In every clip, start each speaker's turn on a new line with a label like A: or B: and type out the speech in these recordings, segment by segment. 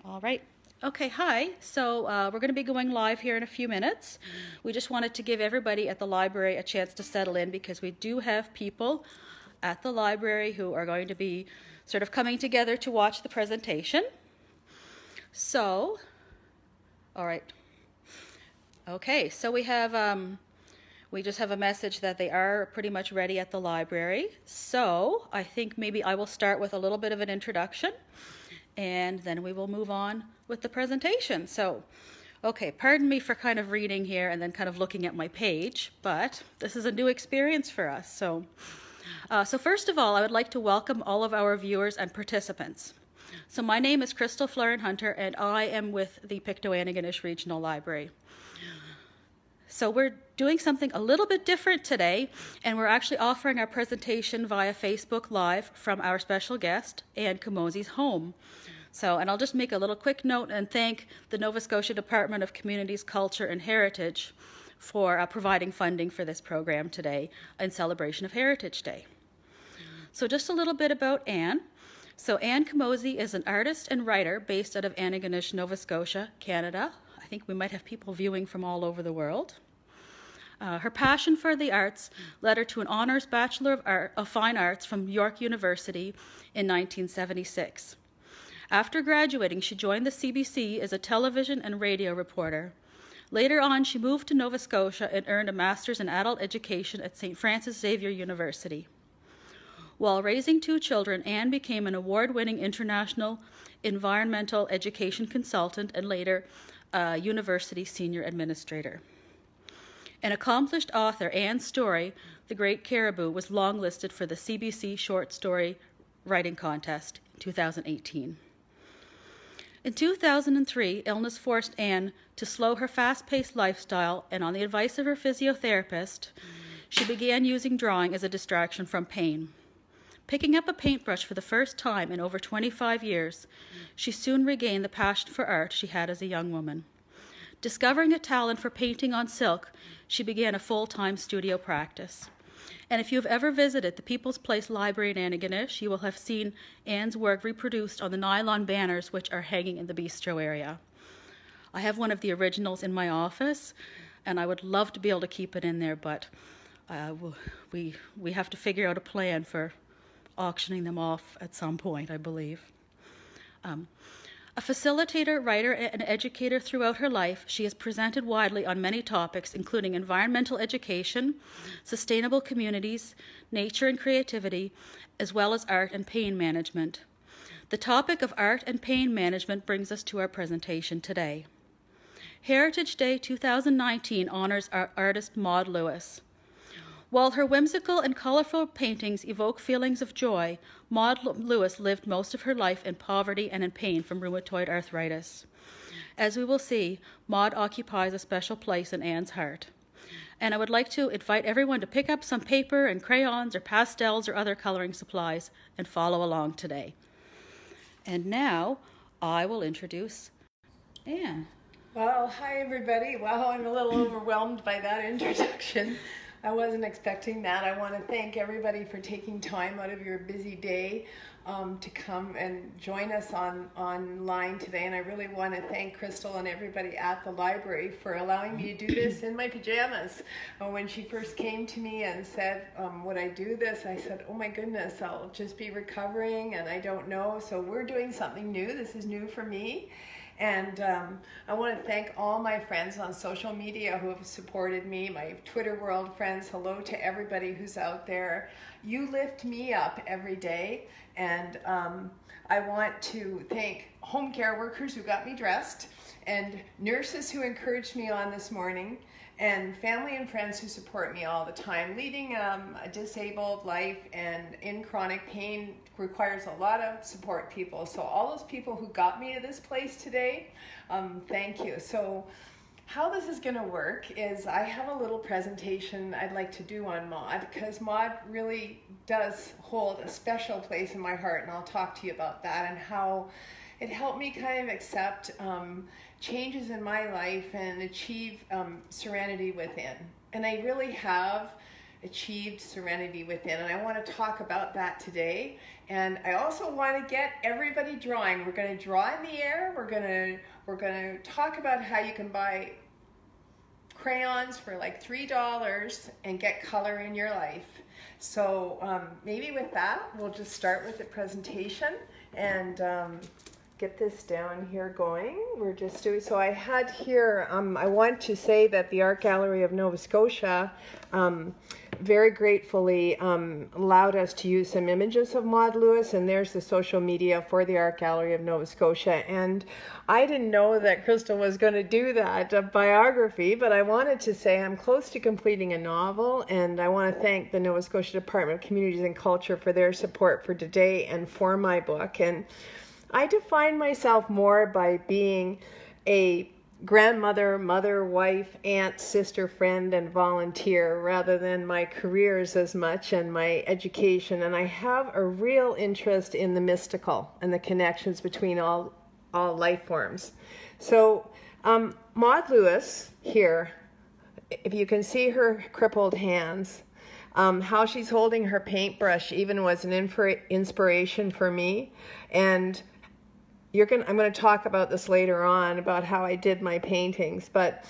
A: All right. Okay, hi. So we're going to be going live here in a few minutes. We just wanted to give everybody at the library a chance to settle in because we do have people at the library who are going to be sort of coming together to watch the presentation. So, all right. Okay, so we just have a message that they are pretty much ready at the library. So I think maybe I will start with a little bit of an introduction, and then we will move on with the presentation. So, okay, pardon me for kind of reading here and then kind of looking at my page, but this is a new experience for us. So first of all, I would like to welcome all of our viewers and participants. So my name is Crystal Fleuren Hunter, and I am with the Pictou-Antigonish Regional Library. So we're doing something a little bit different today, and we're actually offering our presentation via Facebook Live from our special guest, Anne Camozzi's home. And I'll just make a little quick note and thank the Nova Scotia Department of Communities, Culture and Heritage for providing funding for this program today in celebration of Heritage Day. So just a little bit about Anne. So Anne Camozzi is an artist and writer based out of Antigonish, Nova Scotia, Canada. I think we might have people viewing from all over the world. Her passion for the arts led her to an honors Bachelor of Fine Arts from York University in 1976. After graduating, she joined the CBC as a television and radio reporter. Later on, she moved to Nova Scotia and earned a master's in adult education at St. Francis Xavier University. While raising two children, Anne became an award-winning international environmental education consultant and later university senior administrator. An accomplished author, Anne's story, The Great Caribou, was longlisted for the CBC Short Story Writing Contest in 2018. In 2003, illness forced Anne to slow her fast-paced lifestyle, and on the advice of her physiotherapist, she began using drawing as a distraction from pain. Picking up a paintbrush for the first time in over 25 years, she soon regained the passion for art she had as a young woman. Discovering a talent for painting on silk, she began a full-time studio practice. And if you have ever visited the People's Place Library in Antigonish, you will have seen Anne's work reproduced on the nylon banners which are hanging in the bistro area. I have one of the originals in my office, and I would love to be able to keep it in there, but we have to figure out a plan for auctioning them off at some point, I believe. A facilitator, writer, and educator throughout her life, she has presented widely on many topics, including environmental education, sustainable communities, nature and creativity, as well as art and pain management. The topic of art and pain management brings us to our presentation today. Heritage Day 2019 honors our artist Maude Lewis. While her whimsical and colorful paintings evoke feelings of joy, Maude Lewis lived most of her life in poverty and in pain from rheumatoid arthritis. As we will see, Maude occupies a special place in Anne's heart. And I would like to invite everyone to pick up some paper and crayons or pastels or other coloring supplies and follow along today. And now I will introduce Anne.
B: Well, hi everybody. Wow, I'm a little overwhelmed by that introduction. I wasn't expecting that. I want to thank everybody for taking time out of your busy day to come and join us online today. And I really want to thank Crystal and everybody at the library for allowing me to do this in my pajamas. When she first came to me and said, would I do this? I said, oh my goodness, I'll just be recovering and I don't know. So we're doing something new. This is new for me. And I want to thank all my friends on social media who have supported me, my Twitter world friends. Hello to everybody who's out there. You lift me up every day. And I want to thank home care workers who got me dressed, and nurses who encouraged me on this morning, and family and friends who support me all the time. Leading a disabled life and in chronic pain requires a lot of support people. So all those people who got me to this place today, thank you. So how this is going to work is I have a little presentation I'd like to do on Maude, because Maude really does hold a special place in my heart, and I'll talk to you about that and how it helped me kind of accept changes in my life and achieve serenity within. And I really have achieved serenity within, and I want to talk about that today. And I also want to get everybody drawing. We're going to draw in the air. We're going to talk about how you can buy crayons for like $3 and get color in your life. So maybe with that, we'll just start with the presentation and get this down here going. We're just doing, so I had here, I want to say that the Art Gallery of Nova Scotia very gratefully allowed us to use some images of Maude Lewis, and there's the social media for the Art Gallery of Nova Scotia. And I didn't know that Crystal was going to do that, a biography, but I wanted to say I'm close to completing a novel, and I want to thank the Nova Scotia Department of Communities and Culture for their support for today and for my book. And I define myself more by being a grandmother, mother, wife, aunt, sister, friend, and volunteer rather than my careers as much and my education. And I have a real interest in the mystical and the connections between all life forms. So Maude Lewis here, if you can see her crippled hands, how she's holding her paintbrush even was an inspiration for me. And I'm going to talk about this later on, about how I did my paintings. But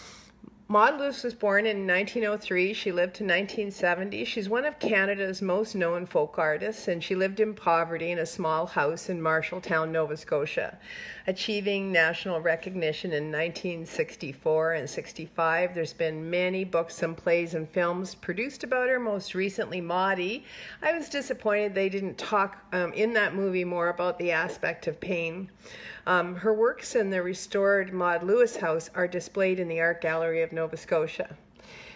B: Maude Lewis was born in 1903. She lived to 1970. She's one of Canada's most known folk artists, and she lived in poverty in a small house in Marshalltown, Nova Scotia, achieving national recognition in 1964 and 65. There's been many books and plays and films produced about her, most recently Maude. I was disappointed they didn't talk in that movie more about the aspect of pain. Her works in the restored Maude Lewis house are displayed in the Art Gallery of Nova Scotia.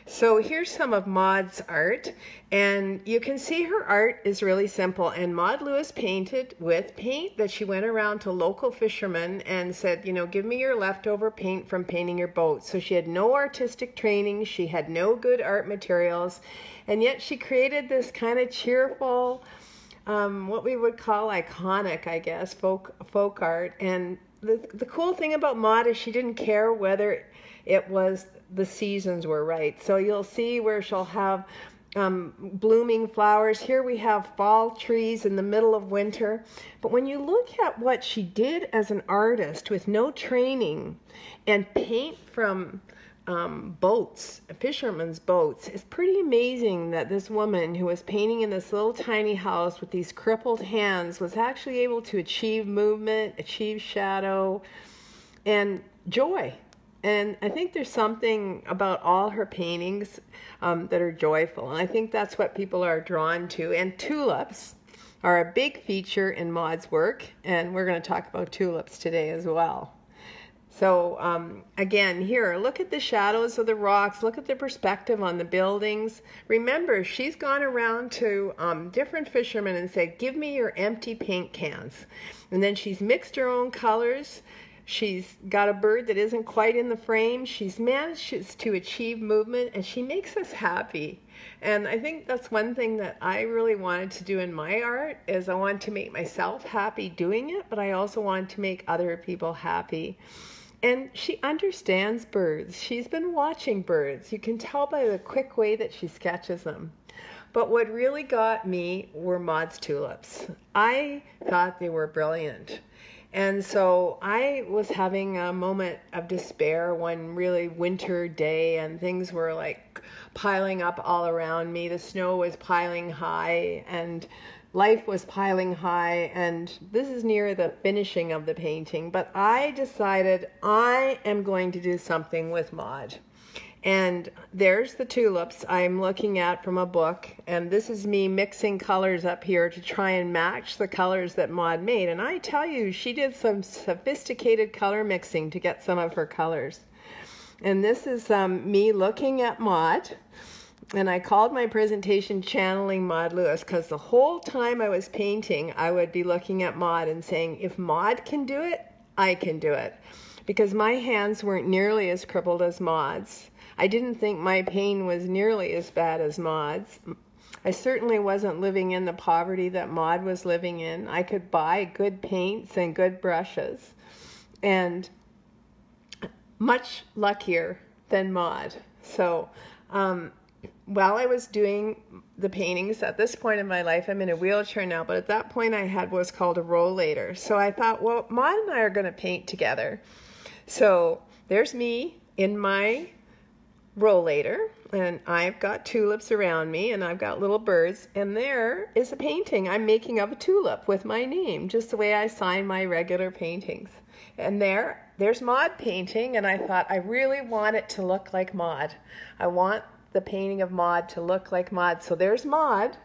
B: So here's some of Maude's art, and you can see her art is really simple. And Maude Lewis painted with paint that she went around to local fishermen and said, you know, give me your leftover paint from painting your boat. So she had no artistic training, she had no good art materials, and yet she created this kind of cheerful, what we would call iconic, I guess, folk art. And the cool thing about Maude is she didn't care whether it was the seasons were right. So you'll see where she'll have blooming flowers. Here we have fall trees in the middle of winter. But when you look at what she did as an artist with no training and paint from boats, fishermen's boats, it's pretty amazing that this woman who was painting in this little tiny house with these crippled hands was actually able to achieve movement, achieve shadow, and joy. And I think there's something about all her paintings that are joyful, and I think that's what people are drawn to. And tulips are a big feature in Maude's work, and we're going to talk about tulips today as well. So again, here, look at the shadows of the rocks, look at the perspective on the buildings. Remember, she's gone around to different fishermen and said, give me your empty paint cans. And then she's mixed her own colors. She's got a bird that isn't quite in the frame. She's managed to achieve movement, and she makes us happy. And I think that's one thing that I really wanted to do in my art, is I want to make myself happy doing it, but I also want to make other people happy. And she understands birds. She's been watching birds. You can tell by the quick way that she sketches them. But what really got me were Maude's tulips. I thought they were brilliant. And so I was having a moment of despair one really winter day, and things were like piling up all around me. The snow was piling high, and life was piling high, and this is near the finishing of the painting. But I decided I am going to do something with Maude. And there's the tulips I'm looking at from a book, and this is me mixing colors up here to try and match the colors that Maude made. And I tell you, she did some sophisticated color mixing to get some of her colors. And this is me looking at Maude, and I called my presentation Channeling Maude Lewis, because the whole time I was painting, I would be looking at Maude and saying, if Maude can do it, I can do it. Because my hands weren't nearly as crippled as Maude's. I didn't think my pain was nearly as bad as Maude's. I certainly wasn't living in the poverty that Maude was living in. I could buy good paints and good brushes, and much luckier than Maude. So while I was doing the paintings, at this point in my life, I'm in a wheelchair now, but at that point I had what's called a rollator. So I thought, well, Maude and I are going to paint together. So there's me in my rollator, and I've got tulips around me, and I've got little birds, and there is a painting I'm making of a tulip with my name, just the way I sign my regular paintings. And there's Maude painting, and I thought, I really want it to look like Maude. I want the painting of Maude to look like Maude. So there's Maude,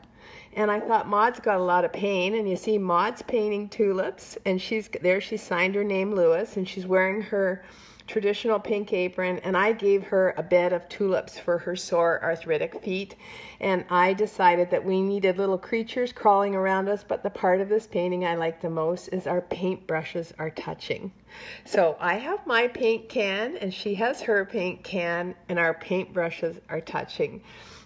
B: and I thought Maude's got a lot of pain, and you see Maude's painting tulips, and she signed her name Lewis, and she's wearing her traditional pink apron, and I gave her a bed of tulips for her sore arthritic feet. And I decided that we needed little creatures crawling around us, but the part of this painting I like the most is our paintbrushes are touching. So I have my paint can, and she has her paint can, and our paintbrushes are touching.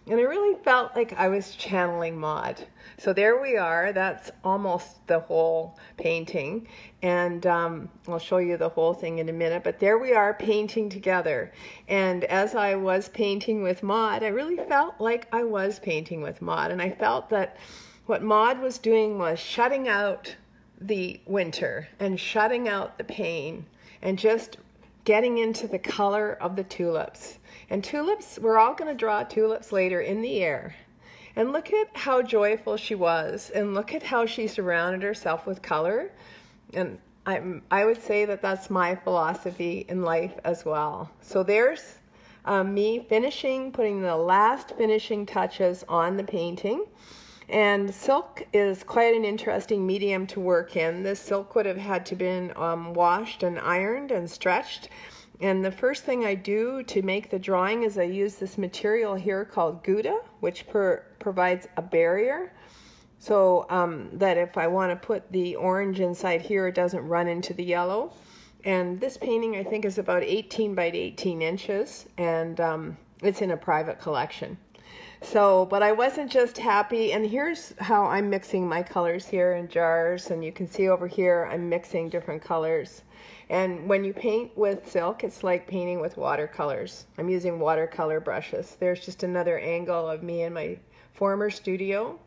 B: And I really felt like I was channeling Maude. So there we are. That's almost the whole painting. And I'll show you the whole thing in a minute. But there we are painting together. And as I was painting with Maude, I really felt like I was painting with Maude. And I felt that what Maude was doing was shutting out the winter and shutting out the pain and just getting into the color of the tulips. And tulips, we're all going to draw tulips later in the air. And look at how joyful she was, and look at how she surrounded herself with color. And I would say that that's my philosophy in life as well. So there's me putting the last finishing touches on the painting. And silk is quite an interesting medium to work in. This silk would have had to been washed and ironed and stretched. And the first thing I do to make the drawing is I use this material here called Gouda, which provides a barrier. So that if I want to put the orange inside here, it doesn't run into the yellow. And this painting, I think, is about 18 by 18 inches, and it's in a private collection. So, but I wasn't just happy, and here's how I'm mixing my colors here in jars, and you can see over here I'm mixing different colors. And when you paint with silk, it's like painting with watercolors. I'm using watercolor brushes. There's just another angle of me in my former studio.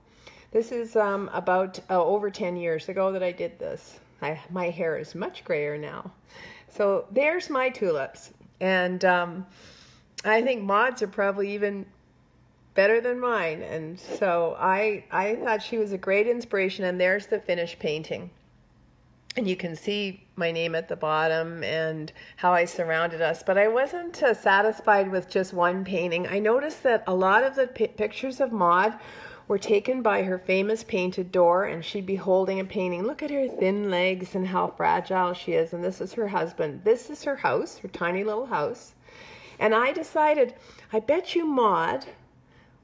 B: This is about over 10 years ago that I did this. My hair is much grayer now. So there's my tulips. And I think Maude's are probably even better than mine. And so I thought she was a great inspiration. And there's the finished painting. And you can see my name at the bottom and how I surrounded us. But I wasn't satisfied with just one painting. I noticed that a lot of the pictures of Maude were taken by her famous painted door, and she'd be holding a painting. Look at her thin legs and how fragile she is. And this is her husband. This is her house, her tiny little house. And I decided, I bet you Maude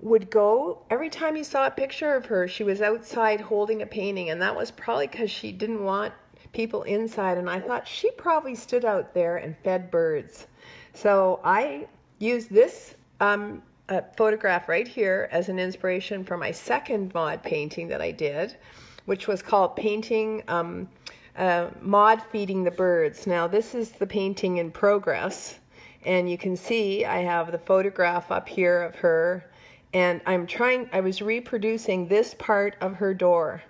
B: would go, every time you saw a picture of her, she was outside holding a painting. And that was probably because she didn't want people inside. And I thought she probably stood out there and fed birds. So I used this photograph right here as an inspiration for my second Maude painting that I did, which was called Painting Maude Feeding the Birds. Now this is the painting in progress, and you can see I have the photograph up here of her, and I was reproducing this part of her door.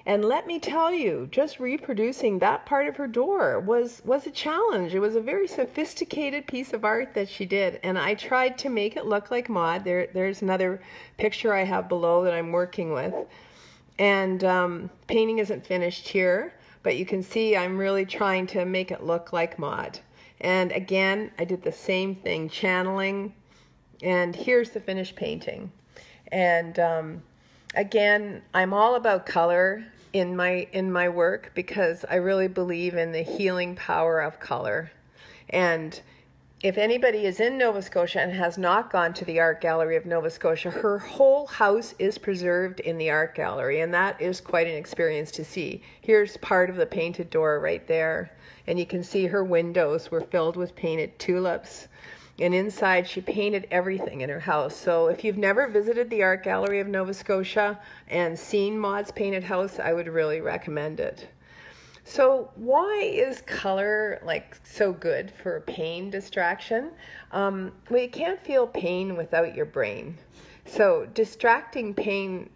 B: And let me tell you, just reproducing that part of her door was a challenge. It was a very sophisticated piece of art that she did. And I tried to make it look like Maude. There's another picture I have below that I'm working with. And painting isn't finished here, but you can see I'm really trying to make it look like Maude. And again, I did the same thing, channeling. And here's the finished painting. And again, I'm all about color in my work because I really believe in the healing power of color. And if anybody is in Nova Scotia and has not gone to the Art Gallery of Nova Scotia, her whole house is preserved in the art gallery, and that is quite an experience to see. Here's part of the painted door right there, and you can see her windows were filled with painted tulips. And inside, she painted everything in her house. So if you've never visited the Art Gallery of Nova Scotia and seen Maude's painted house, I would really recommend it. So why is color like so good for pain distraction? Well, you can't feel pain without your brain. So distracting your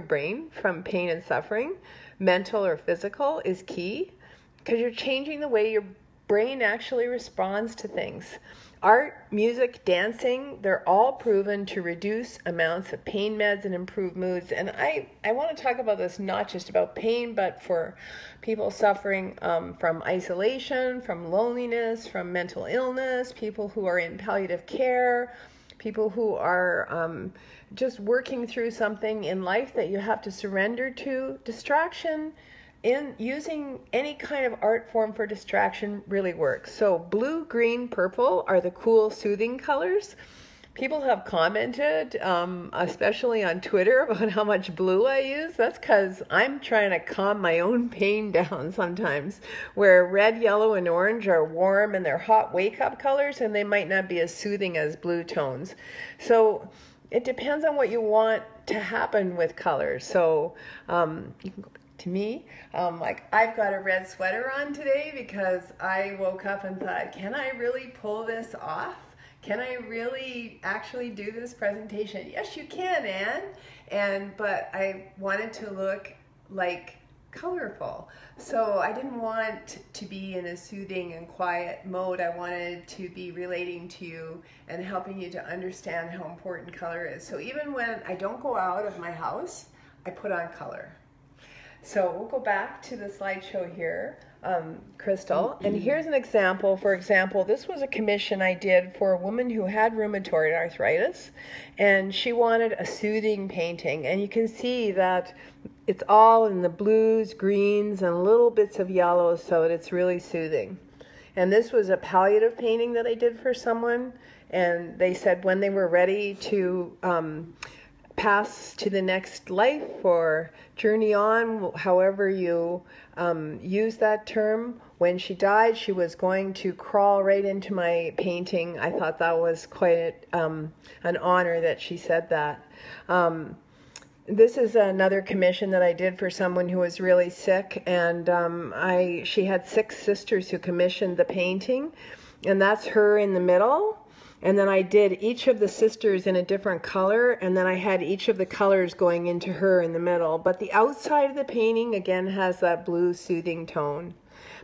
B: brain from pain and suffering, mental or physical, is key because you're changing the way your brain actually responds to things. Art, music, dancing, they're all proven to reduce amounts of pain meds and improve moods. And I want to talk about this not just about pain, but for people suffering from isolation, from loneliness, from mental illness, people who are in palliative care, people who are just working through something in life that you have to surrender to. Distraction in using any kind of art form for distraction really works. So blue, green, purple are the cool, soothing colors. People have commented, especially on Twitter, about how much blue I use. That's because I'm trying to calm my own pain down sometimes, where red, yellow, and orange are warm and they're hot wake-up colors, and they might not be as soothing as blue tones. So it depends on what you want to happen with colors. So you can go to me, like I've got a red sweater on today because I woke up and thought, can I really pull this off? Can I really actually do this presentation? Yes, you can, Anne. But I wanted to look like colorful. So I didn't want to be in a soothing and quiet mode. I wanted to be relating to you and helping you to understand how important color is. So even when I don't go out of my house, I put on color. So we'll go back to the slideshow here, Crystal. And here's an example. For example, this was a commission I did for a woman who had rheumatoid arthritis, and she wanted a soothing painting. And you can see that it's all in the blues, greens, and little bits of yellow, so it's really soothing. And this was a palliative painting that I did for someone, and they said when they were ready to pass to the next life or journey on, however you use that term. When she died, she was going to crawl right into my painting. I thought that was quite an honor that she said that. This is another commission that I did for someone who was really sick, and she had 6 sisters who commissioned the painting, and that's her in the middle. And then I did each of the sisters in a different color, and then I had each of the colors going into her in the middle. But the outside of the painting, again, has that blue soothing tone.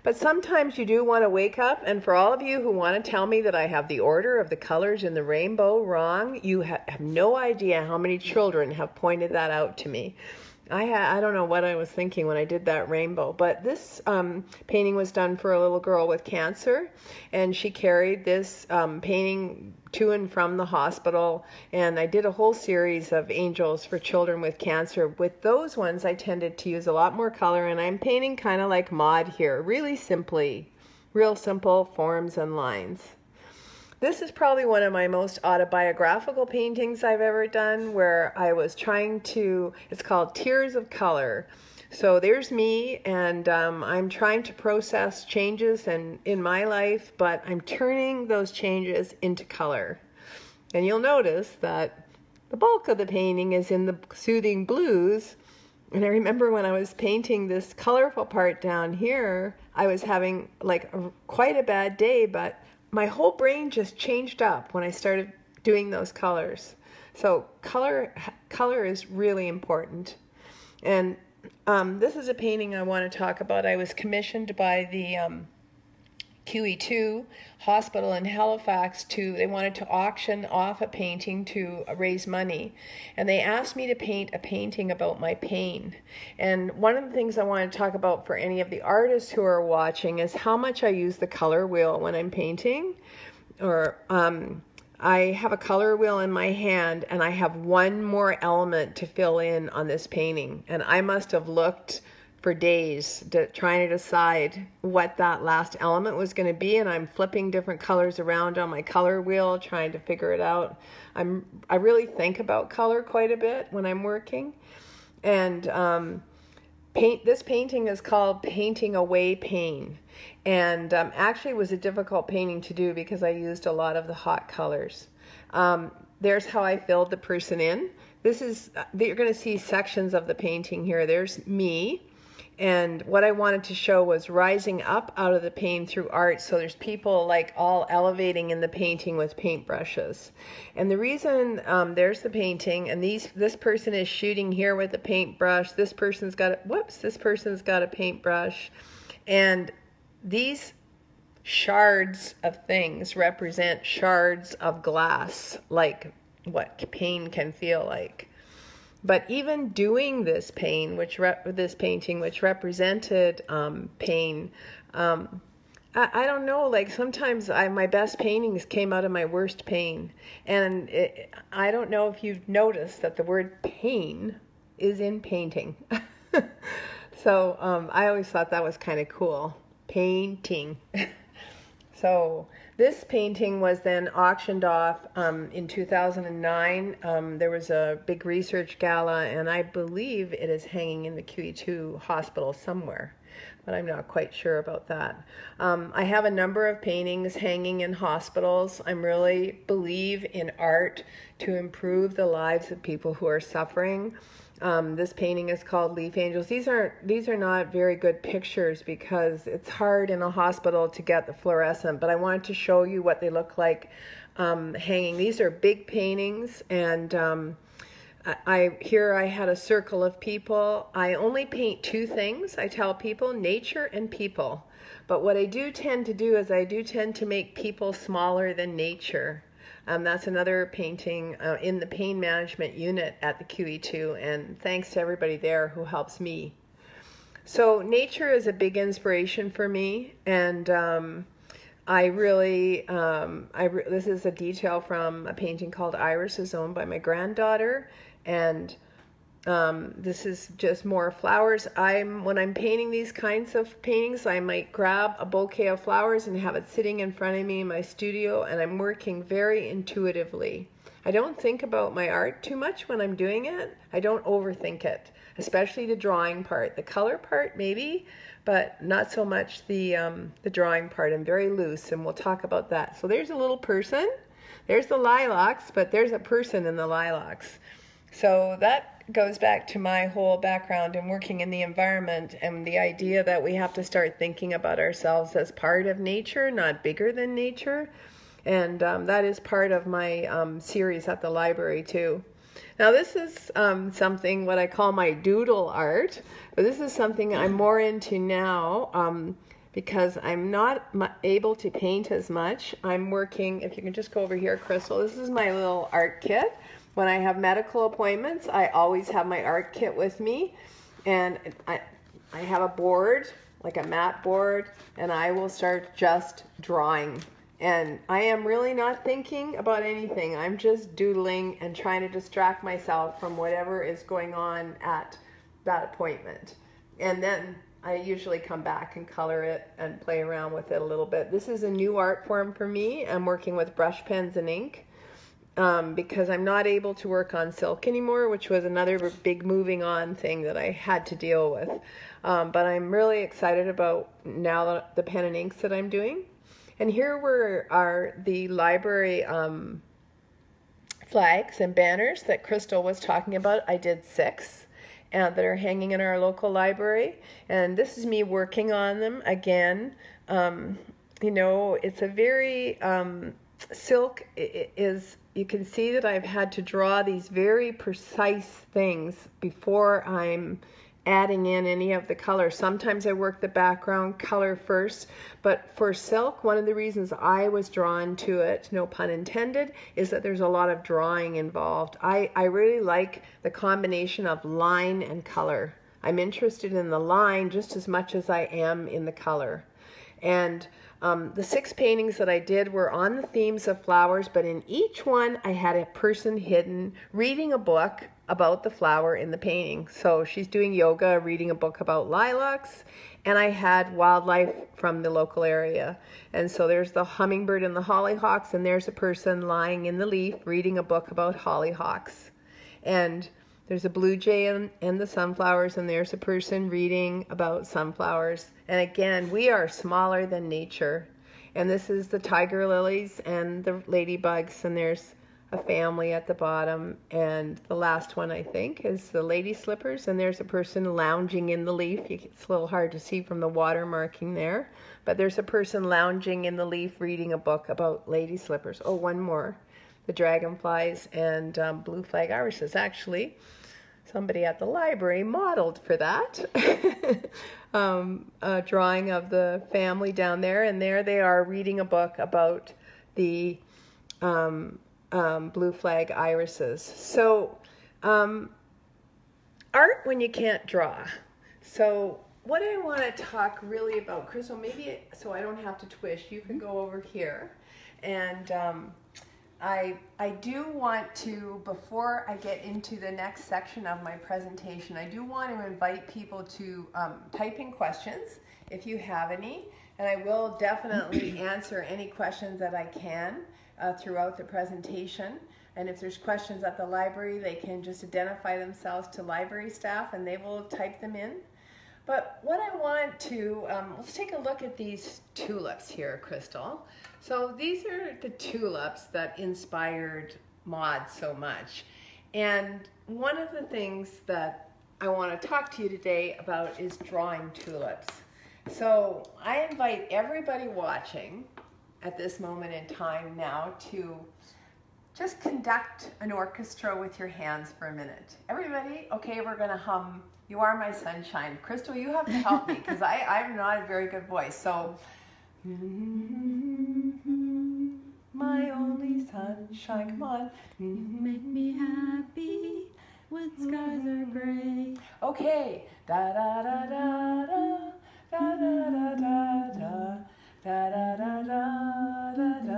B: But sometimes you do want to wake up, and for all of you who want to tell me that I have the order of the colors in the rainbow wrong, you have no idea how many children have pointed that out to me. I don't know what I was thinking when I did that rainbow, but this painting was done for a little girl with cancer, and she carried this painting to and from the hospital, and I did a whole series of angels for children with cancer. With those ones, I tended to use a lot more color, and I'm painting kind of like Maude here, really simply, real simple forms and lines. This is probably one of my most autobiographical paintings I've ever done, where I was trying to, it's called Tears of Color. So there's me, and I'm trying to process changes in my life, but I'm turning those changes into color. And you'll notice that the bulk of the painting is in the soothing blues. And I remember when I was painting this colorful part down here, I was having like quite a bad day, but my whole brain just changed up when I started doing those colors. So color is really important. And this is a painting I want to talk about. I was commissioned by the QE2 hospital in Halifax they wanted to auction off a painting to raise money. And they asked me to paint a painting about my pain. And one of the things I want to talk about for any of the artists who are watching is how much I use the color wheel when I'm painting. Or I have a color wheel in my hand, and I have one more element to fill in on this painting. And I must have looked for days trying to decide what that last element was going to be, and I'm flipping different colors around on my color wheel trying to figure it out. I really think about color quite a bit when I'm working. And this painting is called Painting Away Pain, and actually it was a difficult painting to do because I used a lot of the hot colors. There's how I filled the person in. You're going to see sections of the painting here. There's me. And what I wanted to show was rising up out of the pain through art. So there's people like all elevating in the painting with paintbrushes. And the reason, there's the painting, and this person is shooting here with a paintbrush. This person's got a paintbrush. And these shards of things represent shards of glass, like what pain can feel like. But even doing this painting, which represented pain, I don't know, like sometimes my best paintings came out of my worst pain. And I don't know if you've noticed that the word pain is in painting. So I always thought that was kind of cool. Painting. So this painting was then auctioned off in 2009. There was a big research gala, and I believe it is hanging in the QE2 hospital somewhere, but I'm not quite sure about that. I have a number of paintings hanging in hospitals. I really believe in art to improve the lives of people who are suffering. This painting is called Leaf Angels. These are not very good pictures because it's hard in a hospital to get the fluorescent, but I wanted to show you what they look like hanging. These are big paintings, and here I had a circle of people. I only paint two things. I tell people, nature and people. But what I do tend to do is I do tend to make people smaller than nature. That's another painting in the pain management unit at the QE2, and thanks to everybody there who helps me. So nature is a big inspiration for me, and this is a detail from a painting called Iris, is owned by my granddaughter, and this is just more flowers. When I'm painting these kinds of paintings, I might grab a bouquet of flowers and have it sitting in front of me in my studio, and I'm working very intuitively. I don't think about my art too much when I'm doing it. I don't overthink it, especially the drawing part. The color part, maybe, but not so much the drawing part. I'm very loose, and we'll talk about that. So there's a little person. There's the lilacs, but there's a person in the lilacs. So that goes back to my whole background in working in the environment and the idea that we have to start thinking about ourselves as part of nature, not bigger than nature. And that is part of my series at the library too. Now this is something what I call my doodle art, but this is something I'm more into now because I'm not able to paint as much. I'm working, if you can just go over here, Crystal, this is my little art kit. When I have medical appointments, I always have my art kit with me, and I have a board, like a mat board, and I will start just drawing. And I am really not thinking about anything. I'm just doodling and trying to distract myself from whatever is going on at that appointment. And then I usually come back and color it and play around with it a little bit. This is a new art form for me. I'm working with brush pens and ink. Because I'm not able to work on silk anymore, which was another big moving on thing that I had to deal with. But I'm really excited about now the pen and inks that I'm doing. And here are the library flags and banners that Crystal was talking about. I did 6 that are hanging in our local library. And this is me working on them again. You know, it's a very... silk is... You can see that I've had to draw these very precise things before I'm adding in any of the color. Sometimes I work the background color first, but for silk, one of the reasons I was drawn to it, no pun intended, is that there's a lot of drawing involved. I really like the combination of line and color. I'm interested in the line just as much as I am in the color. And the 6 paintings that I did were on the themes of flowers, but in each one I had a person hidden reading a book about the flower in the painting. So she's doing yoga, reading a book about lilacs, and I had wildlife from the local area. And so there's the hummingbird and the hollyhocks, and there's a person lying in the leaf reading a book about hollyhocks. And there's a blue jay and the sunflowers, and there's a person reading about sunflowers. And again, we are smaller than nature. And this is the tiger lilies and the ladybugs, and there's a family at the bottom, and the last one I think is the lady slippers, and there's a person lounging in the leaf. It's a little hard to see from the water marking there, but there's a person lounging in the leaf reading a book about lady slippers. Oh, one more, the dragonflies and blue flag irises. Actually, somebody at the library modeled for that. A drawing of the family down there, and there they are reading a book about the blue flag irises. So art when you can't draw. So what I want to talk really about, Crystal, maybe so I don't have to twist, you can go over here. And I do want to, before I get into the next section of my presentation, I do want to invite people to type in questions if you have any, and I will definitely answer any questions that I can throughout the presentation. And if there's questions at the library, they can just identify themselves to library staff and they will type them in. But what I want to, let's take a look at these tulips here, Crystal. So these are the tulips that inspired Maude so much. And one of the things that I want to talk to you today about is drawing tulips. So I invite everybody watching at this moment in time now to just conduct an orchestra with your hands for a minute. Everybody, okay, we're going to hum You Are My Sunshine. Crystal, you have to help me because I'm not a very good voice. So, my only sunshine, come on.
A: Make me happy when skies are gray.
B: Okay. Da da da da da da da da da da. Da, da, da, da, da, da,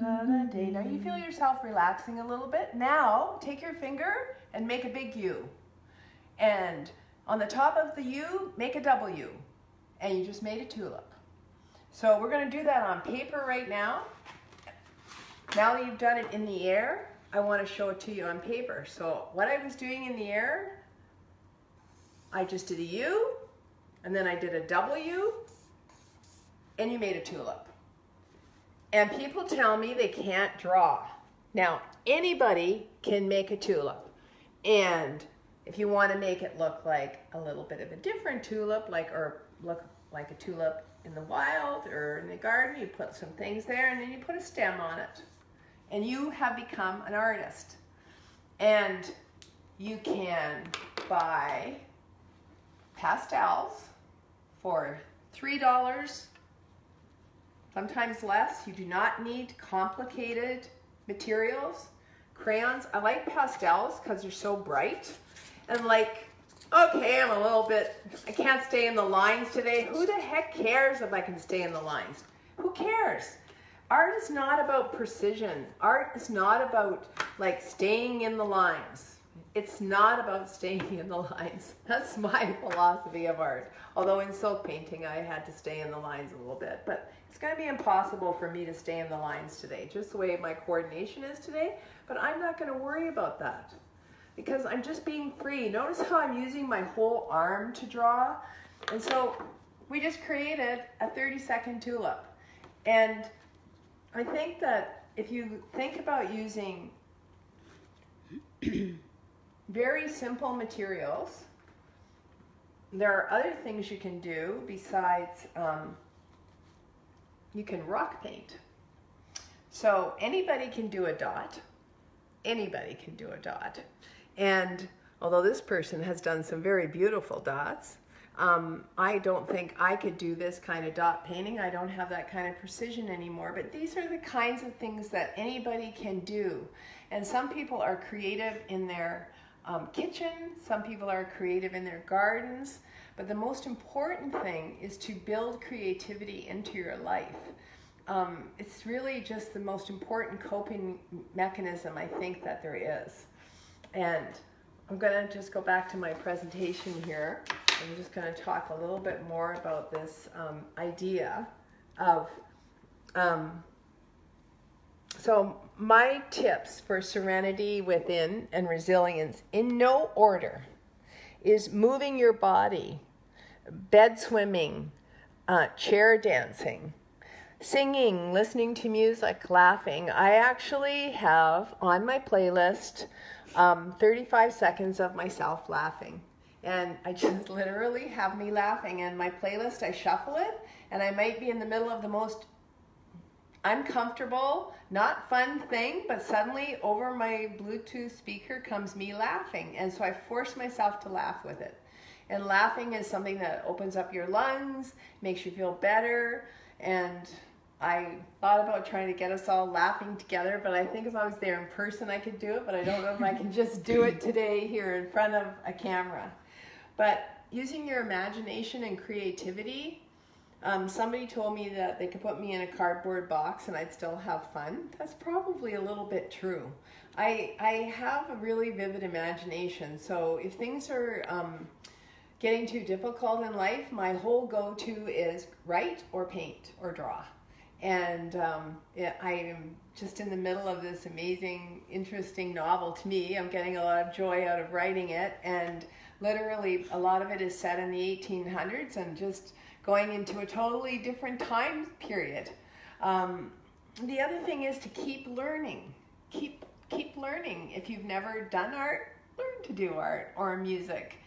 B: da, da. Now you feel yourself relaxing a little bit. Now take your finger and make a big U. And on the top of the U, make a W. And you just made a tulip. So we're going to do that on paper right now. Now that you've done it in the air, I want to show it to you on paper. So what I was doing in the air, I just did a U, and then I did a W, and you made a tulip. And people tell me they can't draw. Now, anybody can make a tulip. And if you want to make it look like a little bit of a different tulip, or look like a tulip in the wild or in the garden, you put some things there and then you put a stem on it. And you have become an artist. And you can buy pastels for $3, sometimes less. You do not need complicated materials. Crayons, I like pastels because they're so bright. And like, okay, I'm a little bit, I can't stay in the lines today. Who the heck cares if I can stay in the lines? Who cares? Art is not about precision. Art is not about like staying in the lines. It's not about staying in the lines. That's my philosophy of art. Although in silk painting, I had to stay in the lines a little bit. But it's going to be impossible for me to stay in the lines today, just the way my coordination is today. But I'm not going to worry about that because I'm just being free. Notice how I'm using my whole arm to draw. And so we just created a 30-second tulip. And I think that if you think about using very simple materials, there are other things you can do besides, you can rock paint. So anybody can do a dot. Anybody can do a dot. And although this person has done some very beautiful dots, I don't think I could do this kind of dot painting. I don't have that kind of precision anymore, but these are the kinds of things that anybody can do. And some people are creative in their kitchen, some people are creative in their gardens, but the most important thing is to build creativity into your life. It's really just the most important coping mechanism I think that there is. And I'm going to just go back to my presentation here. I'm just going to talk a little bit more about this idea of, so my tips for serenity within and resilience in no order is moving your body, bed swimming, chair dancing, singing, listening to music, laughing. I actually have on my playlist 35 seconds of myself laughing. And I just literally have me laughing. And my playlist, I shuffle it, and I might be in the middle of the most uncomfortable, not fun thing, but suddenly over my Bluetooth speaker comes me laughing. And so I force myself to laugh with it. And laughing is something that opens up your lungs, makes you feel better. And I thought about trying to get us all laughing together, but I think if I was there in person, I could do it, but I don't know if I can just do it today here in front of a camera. But using your imagination and creativity, somebody told me that they could put me in a cardboard box and I'd still have fun. That's probably a little bit true. I have a really vivid imagination, so if things are getting too difficult in life, my whole go-to is write or paint or draw. And I am just in the middle of this amazing, interesting novel to me. I'm getting a lot of joy out of writing it, and literally a lot of it is set in the 1800s and just going into a totally different time period. The other thing is to keep learning. Keep learning. If you've never done art, learn to do art or music.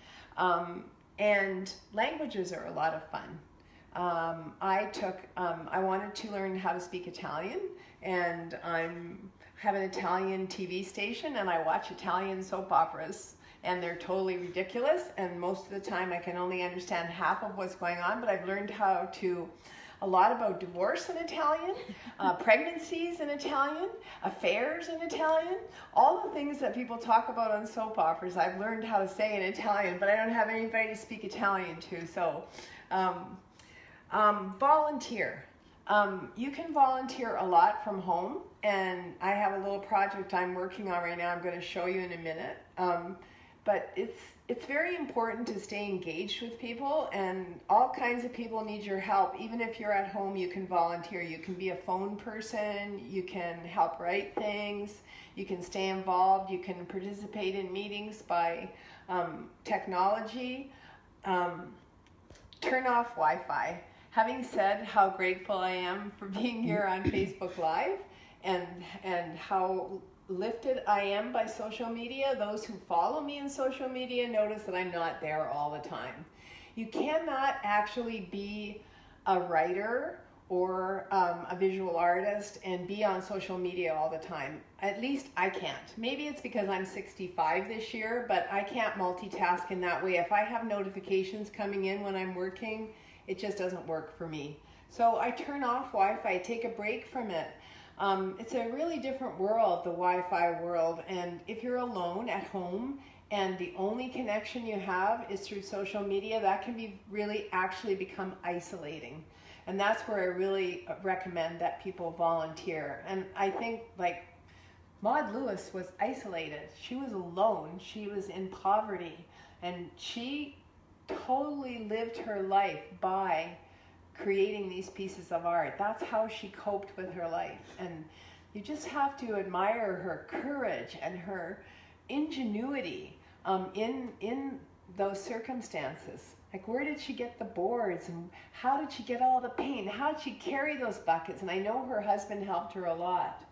B: And languages are a lot of fun. I wanted to learn how to speak Italian, and I have an Italian TV station, and I watch Italian soap operas, and they're totally ridiculous, and most of the time I can only understand half of what's going on, but I've learned a lot about divorce in Italian, pregnancies in Italian, affairs in Italian, all the things that people talk about on soap operas, I've learned how to say in Italian, but I don't have anybody to speak Italian to, so volunteer. You can volunteer a lot from home, and I have a little project I'm working on right now I'm going to show you in a minute. But it's very important to stay engaged with people, and all kinds of people need your help. Even if you're at home, you can volunteer. You can be a phone person, you can help write things, you can stay involved, you can participate in meetings by technology. Turn off Wi-Fi. Having said how grateful I am for being here on Facebook Live and how lifted I am by social media, those who follow me in social media notice that I'm not there all the time. You cannot actually be a writer or a visual artist and be on social media all the time. At least I can't. Maybe it's because I'm 65 this year, but I can't multitask in that way. If I have notifications coming in when I'm working, it just doesn't work for me. So I turn off Wi-Fi, take a break from it. It's a really different world, the Wi-Fi world, and if you're alone at home and the only connection you have is through social media, that can be really actually become isolating. And that's where I really recommend that people volunteer. And I think like Maude Lewis was isolated. She was alone. She was in poverty, and she totally lived her life by creating these pieces of art. That's how she coped with her life. And you just have to admire her courage and her ingenuity in those circumstances. Like, where did she get the boards, and how did she get all the paint? How did she carry those buckets? And I know her husband helped her a lot.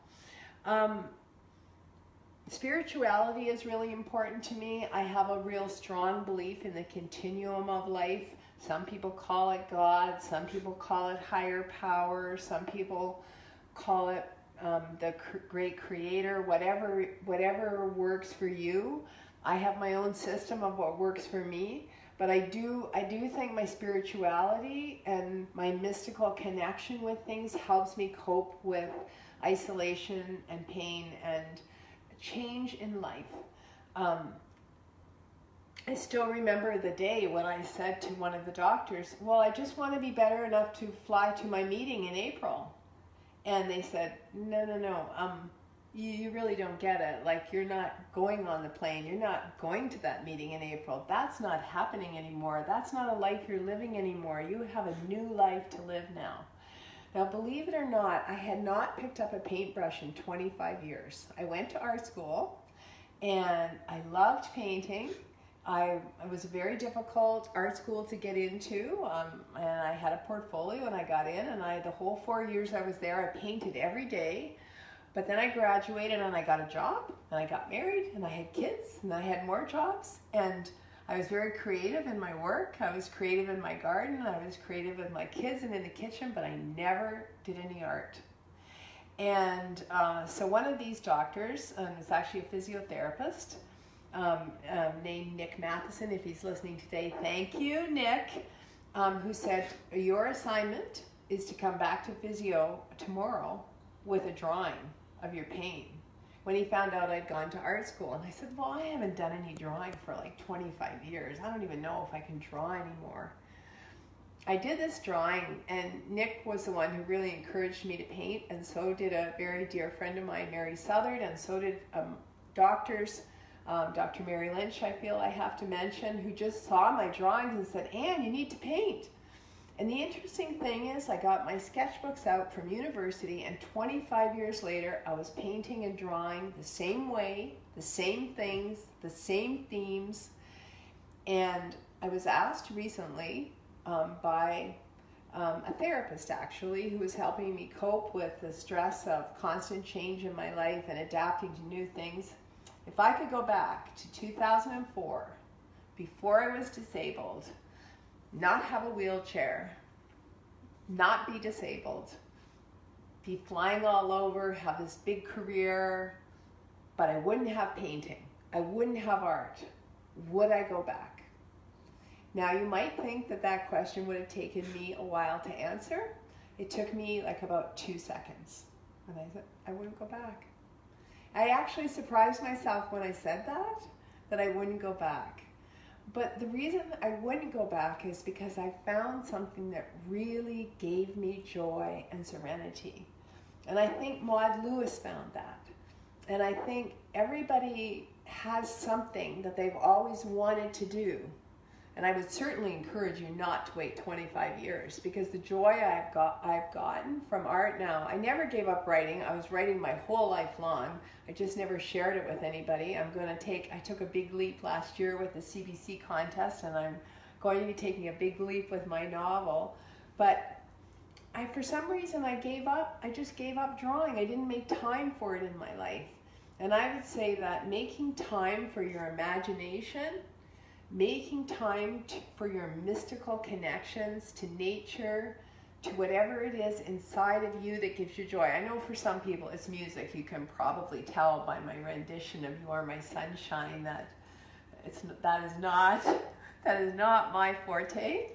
B: Spirituality is really important to me. I have a real strong belief in the continuum of life. Some people call it God, some people call it higher power, some people call it the great creator, whatever works for you. I have my own system of what works for me, but I do think my spirituality and my mystical connection with things helps me cope with isolation and pain and change in life. I still remember the day when I said to one of the doctors, well, I just want to be better enough to fly to my meeting in April. And they said, no, you really don't get it. Like, you're not going on the plane. You're not going to that meeting in April. That's not happening anymore. That's not a life you're living anymore. You have a new life to live now. Now, believe it or not, I had not picked up a paintbrush in 25 years. I went to art school, and I loved painting. it was a very difficult art school to get into, and I had a portfolio when I got in, and the whole 4 years I was there, I painted every day. But then I graduated and I got a job, and I got married, and I had kids, and I had more jobs, and I was very creative in my work. I was creative in my garden, I was creative with my kids and in the kitchen, but I never did any art. And so one of these doctors was actually a physiotherapist named Nick Matheson. If he's listening today, thank you, Nick, who said, your assignment is to come back to physio tomorrow with a drawing of your pain. When he found out I'd gone to art school, and I said, well, I haven't done any drawing for like 25 years. I don't even know if I can draw anymore. I did this drawing, and Nick was the one who really encouraged me to paint, and so did a very dear friend of mine, Mary Southard, and so did doctors, Dr. Mary Lynch, I feel I have to mention, who just saw my drawings and said, Anne, you need to paint. And the interesting thing is, I got my sketchbooks out from university, and 25 years later, I was painting and drawing the same way, the same things, the same themes. And I was asked recently by a therapist, actually, who was helping me cope with the stress of constant change in my life and adapting to new things. If I could go back to 2004, before I was disabled, not have a wheelchair, not be disabled, be flying all over, have this big career, but I wouldn't have painting, I wouldn't have art, would I go back? Now you might think that that question would have taken me a while to answer. It took me like about 2 seconds. And I said, I wouldn't go back. I actually surprised myself when I said that I wouldn't go back. But the reason I wouldn't go back is because I found something that really gave me joy and serenity. And I think Maude Lewis found that. And I think everybody has something that they've always wanted to do. And I would certainly encourage you not to wait 25 years, because the joy I've gotten from art now, I never gave up writing. I was writing my whole life long. I just never shared it with anybody. I took a big leap last year with the CBC contest, and I'm going to be taking a big leap with my novel. But for some reason I gave up. I just gave up drawing. I didn't make time for it in my life. And I would say that making time for your imagination, making time for your mystical connections to nature, to whatever it is inside of you that gives you joy. I know for some people it's music. You can probably tell by my rendition of You Are My Sunshine that that is not my forte.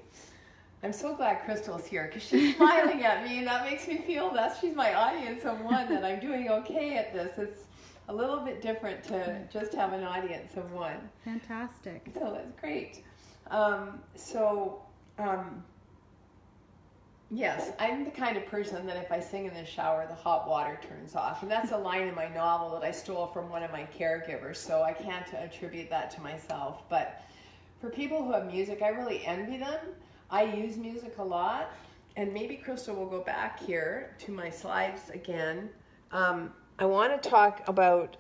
B: I'm so glad Crystal's here, because she's smiling at me, and that makes me feel that she's my audience of one, that I'm doing okay at this. It's a little bit different to just have an audience of one.
A: Fantastic.
B: So that's great. Yes, I'm the kind of person that if I sing in the shower, the hot water turns off. And that's a line in my novel that I stole from one of my caregivers, so I can't attribute that to myself. But for people who have music, I really envy them. I use music a lot, and maybe Crystal will go back here to my slides again. I want to talk about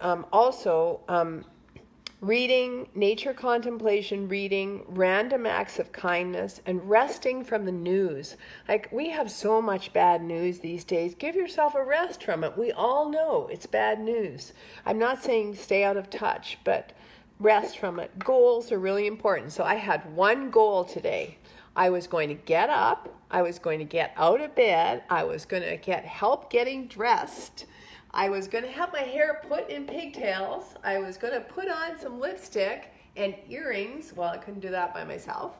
B: reading, nature contemplation, reading, random acts of kindness, and resting from the news. Like, we have so much bad news these days. Give yourself a rest from it. We all know it's bad news. I'm not saying stay out of touch, but rest from it. Goals are really important. So I had one goal today. I was going to get up. I was going to get out of bed. I was going to get help getting dressed. I was going to have my hair put in pigtails. I was going to put on some lipstick and earrings. Well, I couldn't do that by myself.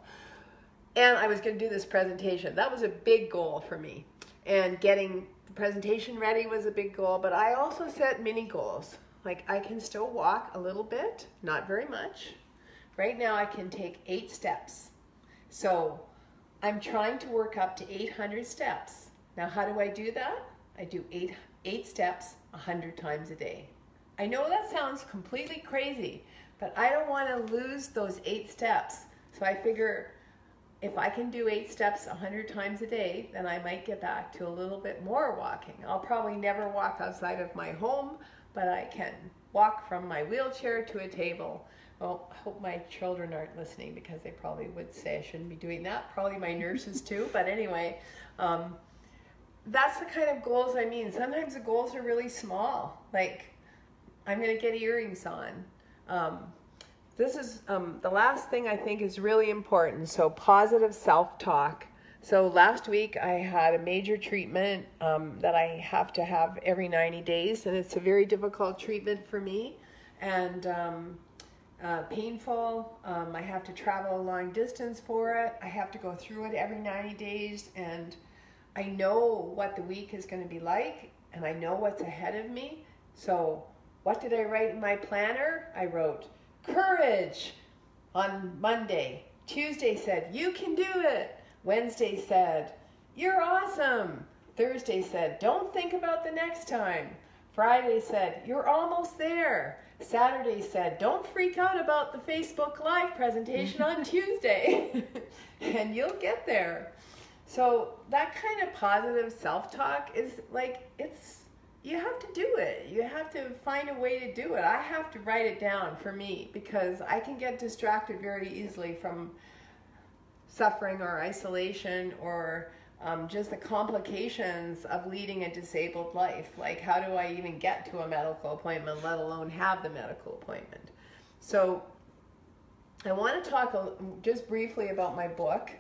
B: And I was going to do this presentation. That was a big goal for me. And getting the presentation ready was a big goal. But I also set mini goals. Like, I can still walk a little bit, not very much. Right now I can take 8 steps. So I'm trying to work up to 800 steps. Now, how do I do that? I do 8 steps 100 times a day. I know that sounds completely crazy, but I don't want to lose those 8 steps. So I figure if I can do 8 steps 100 times a day, then I might get back to a little bit more walking. I'll probably never walk outside of my home, but I can walk from my wheelchair to a table well, I hope my children aren't listening because they probably would say I shouldn't be doing that. Probably my nurses too. But anyway, that's the kind of goals I mean. Sometimes the goals are really small. Like, I'm going to get earrings on. This is the last thing I think is really important. So positive self-talk. So last week I had a major treatment that I have to have every 90 days. And it's a very difficult treatment for me. And painful. I have to travel a long distance for it. I have to go through it every 90 days. And I know what the week is going to be like. And I know what's ahead of me. So what did I write in my planner? I wrote, courage on Monday. Tuesday said, you can do it. Wednesday said, you're awesome. Thursday said, don't think about the next time. Friday said, you're almost there. Saturday said, don't freak out about the Facebook Live presentation on Tuesday. And you'll get there. So that kind of positive self-talk is like, you have to do it. You have to find a way to do it. I have to write it down for me because I can get distracted very easily from suffering or isolation or just the complications of leading a disabled life. Like, how do I even get to a medical appointment, let alone have the medical appointment? So I want to talk just briefly about my book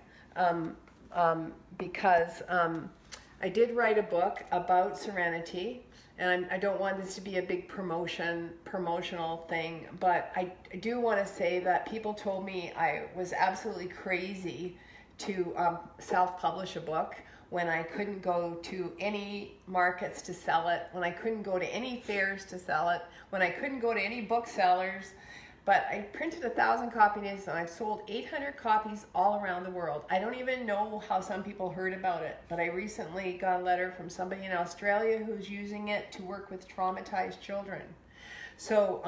B: because I did write a book about Serenity. And I don't want this to be a big promotional thing, but I do want to say that people told me I was absolutely crazy to self-publish a book when I couldn't go to any markets to sell it, when I couldn't go to any fairs to sell it, when I couldn't go to any booksellers. But I printed 1,000 copies and I've sold 800 copies all around the world. I don't even know how some people heard about it, but I recently got a letter from somebody in Australia who's using it to work with traumatized children. So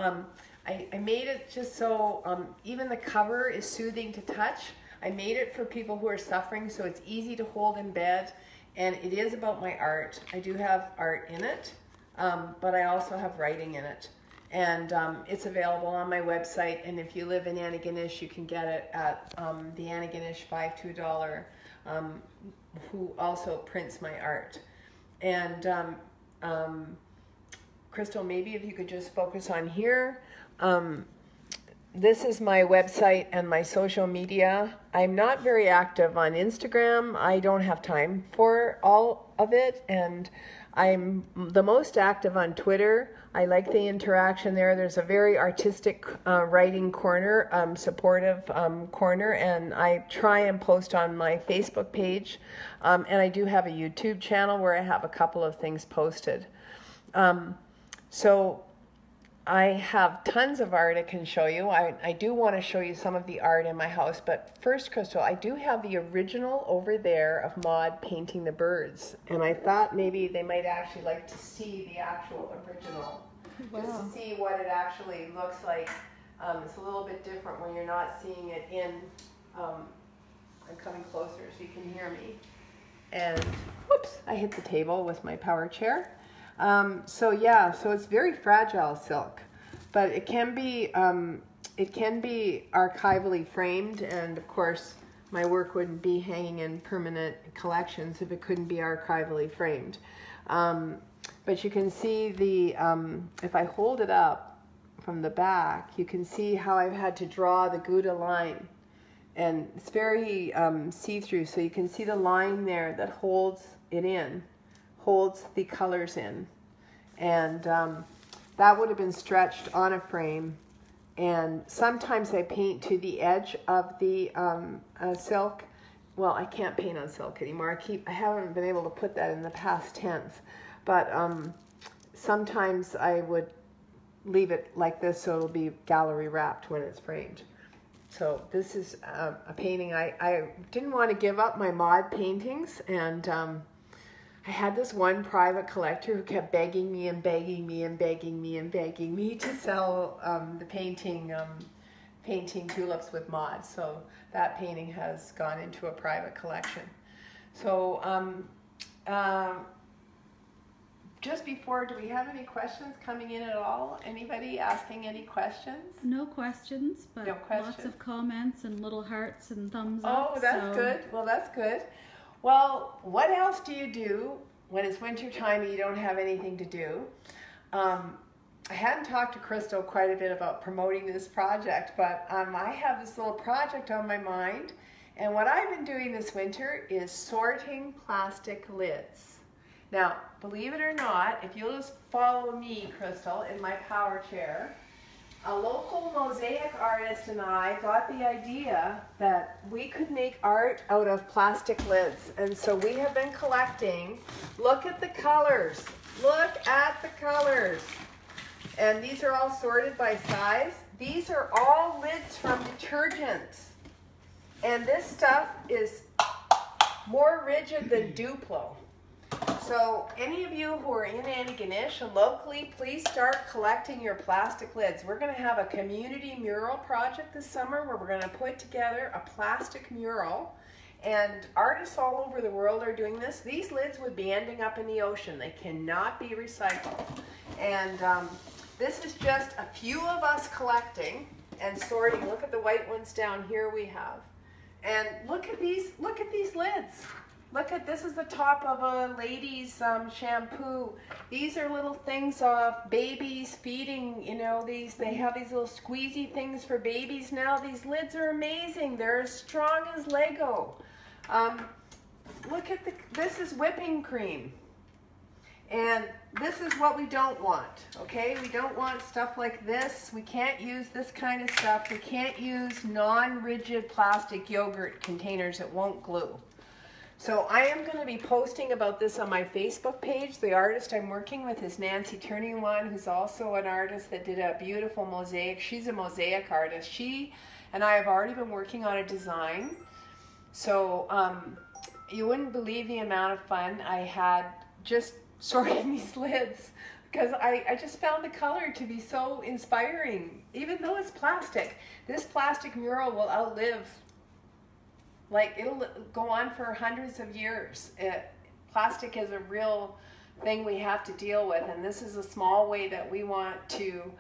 B: I made it just so even the cover is soothing to touch. I made it for people who are suffering so it's easy to hold in bed, and it is about my art. I do have art in it, but I also have writing in it. And it's available on my website, and if you live in Antigonish, you can get it at the Antigonish $5 who also prints my art. And Crystal, maybe if you could just focus on here. This is my website and my social media. I'm not very active on Instagram. I don't have time for all of it, and I'm the most active on Twitter. I like the interaction there. There's a very artistic writing corner, supportive corner, and I try and post on my Facebook page. And I do have a YouTube channel where I have a couple of things posted. So I have tons of art I can show you. I do want to show you some of the art in my house, but first, Crystal, I do have the original over there of Maude painting the birds, and I thought maybe they might actually like to see the actual original, just to see what it actually looks like. It's a little bit different when you're not seeing it in, I'm coming closer so you can hear me, and whoops, I hit the table with my power chair. So yeah, so it's very fragile silk, but it can be archivally framed, and of course my work wouldn't be hanging in permanent collections if it couldn't be archivally framed. But you can see the, if I hold it up from the back, you can see how I've had to draw the Gouda line, and it's very see-through, so you can see the line there that holds it in. Holds the colors in, and that would have been stretched on a frame, and sometimes I paint to the edge of the silk. Well, I can't paint on silk anymore. I haven't been able to put that in the past tense, but sometimes I would leave it like this so it'll be gallery wrapped when it's framed. So this is a painting. I didn't want to give up my Maude paintings, and I had this one private collector who kept begging me and begging me and begging me and begging me to sell the painting Tulips with Maude. So that painting has gone into a private collection. So just before, do we have any questions coming in at all? Anybody asking any questions?
A: No questions, but
B: No questions.
A: lots of comments and little hearts and thumbs
B: Oh,
A: up.
B: that's good. Well, that's good. Well, what else do you do when it's winter time and you don't have anything to do? I hadn't talked to Crystal quite a bit about promoting this project, but I have this little project on my mind, and what I've been doing this winter is sorting plastic lids. Now, believe it or not, if you'll just follow me, Crystal, in my power chair, a local mosaic artist and I got the idea that we could make art out of plastic lids, and so we have been collecting. Look at the colors. Look at the colors. And these are all sorted by size. These are all lids from detergents. And this stuff is more rigid than Duplo. So any of you who are in Antigonish and locally, please start collecting your plastic lids. We're going to have a community mural project this summer where we're going to put together a plastic mural. And artists all over the world are doing this. These lids would be ending up in the ocean. They cannot be recycled. And this is just a few of us collecting and sorting. Look at the white ones down here we have. And look at these lids. Look at, this is the top of a lady's shampoo. These are little things of babies feeding, you know, they have these little squeezy things for babies now. These lids are amazing. They're as strong as Lego. Look at this is whipping cream. And this is what we don't want, okay? We don't want stuff like this. We can't use this kind of stuff. We can't use non-rigid plastic yogurt containers that won't glue. So I am going to be posting about this on my Facebook page. The artist I'm working with is Nancy Turning-One, who's also an artist that did a beautiful mosaic. She's a mosaic artist. She and I have already been working on a design. So you wouldn't believe the amount of fun I had just sorting these lids, because I just found the color to be so inspiring, even though it's plastic. This plastic mural will outlive, like, it'll go on for hundreds of years. Plastic is a real thing we have to deal with, and this is a small way that we want to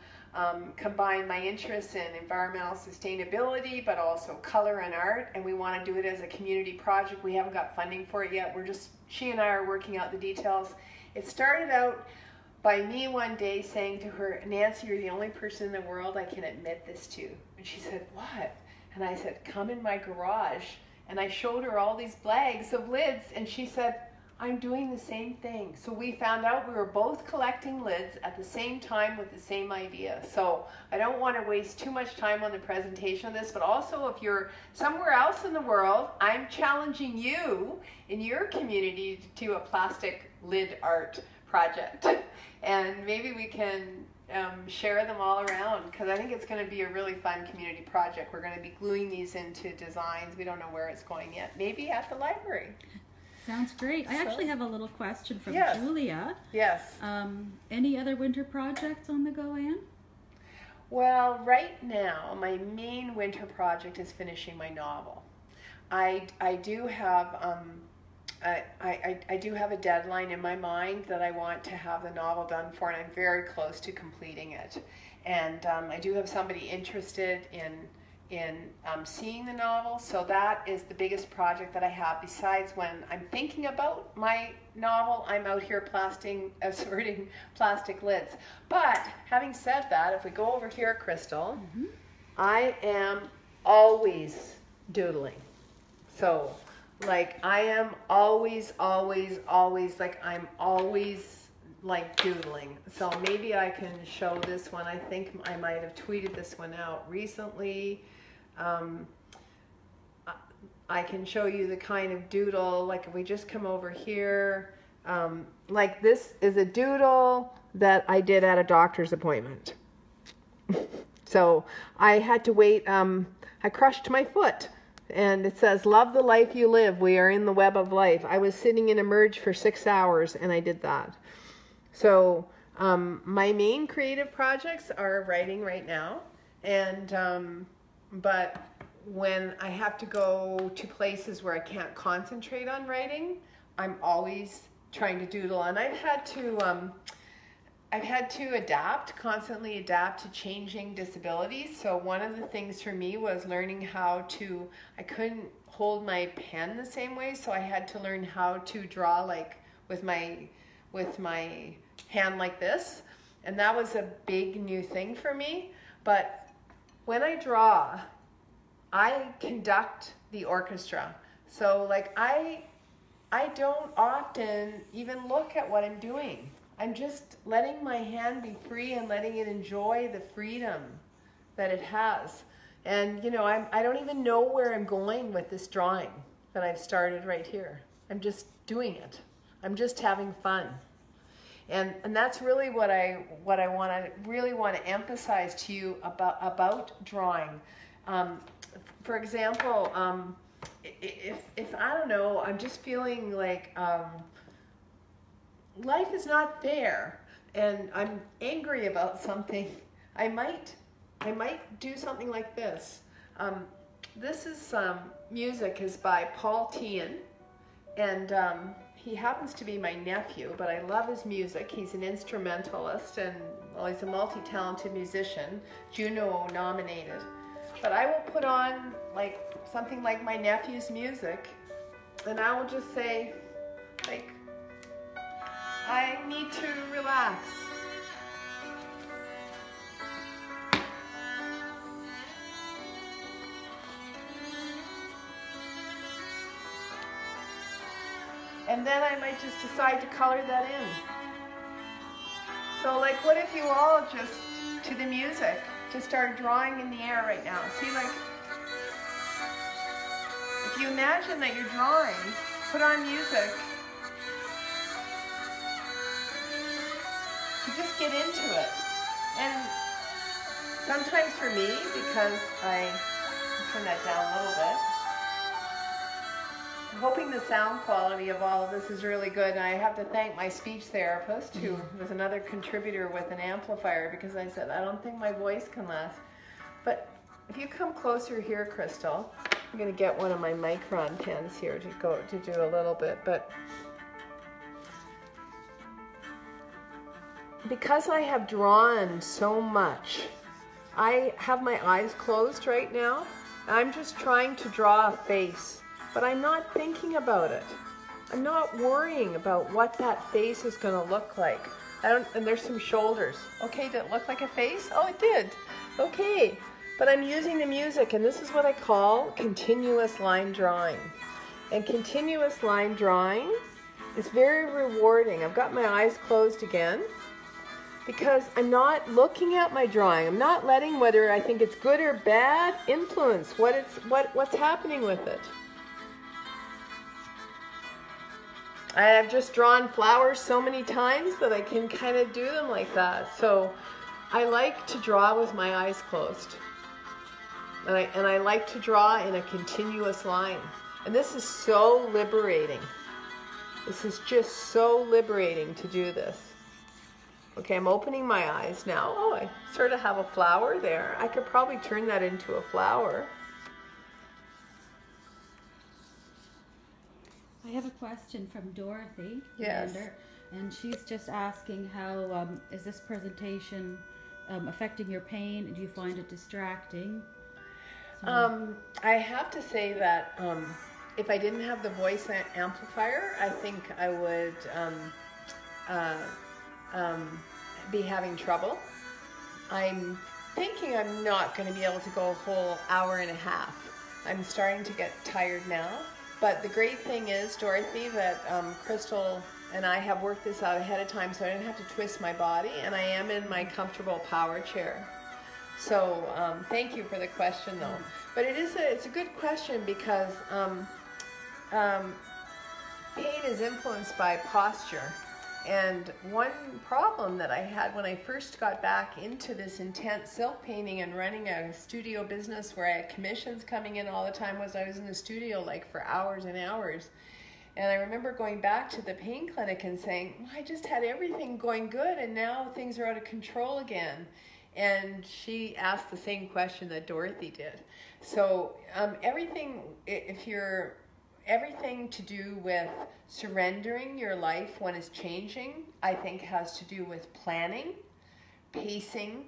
B: combine my interests in environmental sustainability, but also color and art, and we want to do it as a community project. We haven't got funding for it yet. She and I are working out the details. It started out by me one day saying to her, Nancy, you're the only person in the world I can admit this to. And she said, what? And I said, come in my garage. And I showed her all these bags of lids, and she said, I'm doing the same thing. So we found out we were both collecting lids at the same time with the same idea. So I don't want to waste too much time on the presentation of this, but also if you're somewhere else in the world, I'm challenging you in your community to do a plastic lid art project. And maybe we can share them all around, because I think it's going to be a really fun community project. We're going to be gluing these into designs. We don't know where it's going yet. Maybe at the library.
A: Sounds great. I actually have a little question from
B: Yes.
A: Julia.
B: Yes.
A: Any other winter projects on the go, Anne?
B: Well, right now, my main winter project is finishing my novel. I do have I do have a deadline in my mind that I want to have the novel done for, and I'm very close to completing it. And I do have somebody interested in seeing the novel, so that is the biggest project that I have. Besides, when I'm thinking about my novel, I'm out here sorting plastic lids. But having said that, if we go over here, Crystal, I am always doodling. So, like, I am always, like, I'm always, like, doodling. So maybe I can show this one. I think I might have tweeted this one out recently. I can show you the kind of doodle, like, if we just come over here, like, this is a doodle that I did at a doctor's appointment. So I had to wait, I crushed my foot. And it says, love the life you live. We are in the web of life. I was sitting in Emerge for 6 hours, and I did that. So my main creative projects are writing right now. And but when I have to go to places where I can't concentrate on writing, I'm always trying to doodle, and I've had to constantly adapt to changing disabilities. So one of the things for me was learning how to, I couldn't hold my pen the same way, so I had to learn how to draw like with my hand like this. And that was a big new thing for me. But when I draw, I conduct the orchestra. So like I don't often even look at what I'm doing. I'm just letting my hand be free and letting it enjoy the freedom that it has. And you know, I don't even know where I'm going with this drawing that I've started right here. I'm just doing it. I'm just having fun. And that's really what I want to emphasize to you about drawing. For example, if I don't know, I'm just feeling like life is not fair and I'm angry about something, I might do something like this. This is music is by Paul Tian, and he happens to be my nephew, but I love his music. He's an instrumentalist, and well, he's a multi-talented musician, Juno nominated. But I will put on like something like my nephew's music, and I will just say, like, I need to relax. And then I might just decide to color that in. So like, what if you all just, to the music, just start drawing in the air right now? See, like, if you imagine that you're drawing, put on music, you just get into it. And sometimes for me, because I turn that down a little bit, I'm hoping the sound quality of all of this is really good, and I have to thank my speech therapist, who was another contributor with an amplifier, because I said, I don't think my voice can last. But if you come closer here, Crystal, I'm going to get one of my micron pens here to do a little bit, but because I have drawn so much, I have my eyes closed right now. I'm just trying to draw a face. But I'm not thinking about it. I'm not worrying about what that face is going to look like. And there's some shoulders. Okay, did it look like a face? Oh, it did. Okay, but I'm using the music, and this is what I call continuous line drawing. And continuous line drawing is very rewarding. I've got my eyes closed again, because I'm not looking at my drawing. I'm not letting whether I think it's good or bad influence what's happening with it. I've just drawn flowers so many times that I can kind of do them like that. So I like to draw with my eyes closed. And I like to draw in a continuous line. And this is so liberating. This is just so liberating to do this. Okay, I'm opening my eyes now. Oh, I sort of have a flower there. I could probably turn that into a flower.
A: I have a question from Dorothy.
B: Yes.
A: And she's just asking how is this presentation affecting your pain? Do you find it distracting? So,
B: I have to say that if I didn't have the voice amplifier, I think I would be having trouble. I'm thinking I'm not going to be able to go a whole hour and a half. I'm starting to get tired now. But the great thing is, Dorothy, that Crystal and I have worked this out ahead of time, so I didn't have to twist my body, and I am in my comfortable power chair. So thank you for the question, though. But it's a good question, because pain is influenced by posture. And one problem that I had when I first got back into this intense silk painting and running a studio business where I had commissions coming in all the time was I was in the studio like for hours and hours. And I remember going back to the pain clinic and saying, well, I just had everything going good and now things are out of control again. And she asked the same question that Dorothy did. So everything, if you're everything to do with surrendering your life when it's changing, I think has to do with planning, pacing,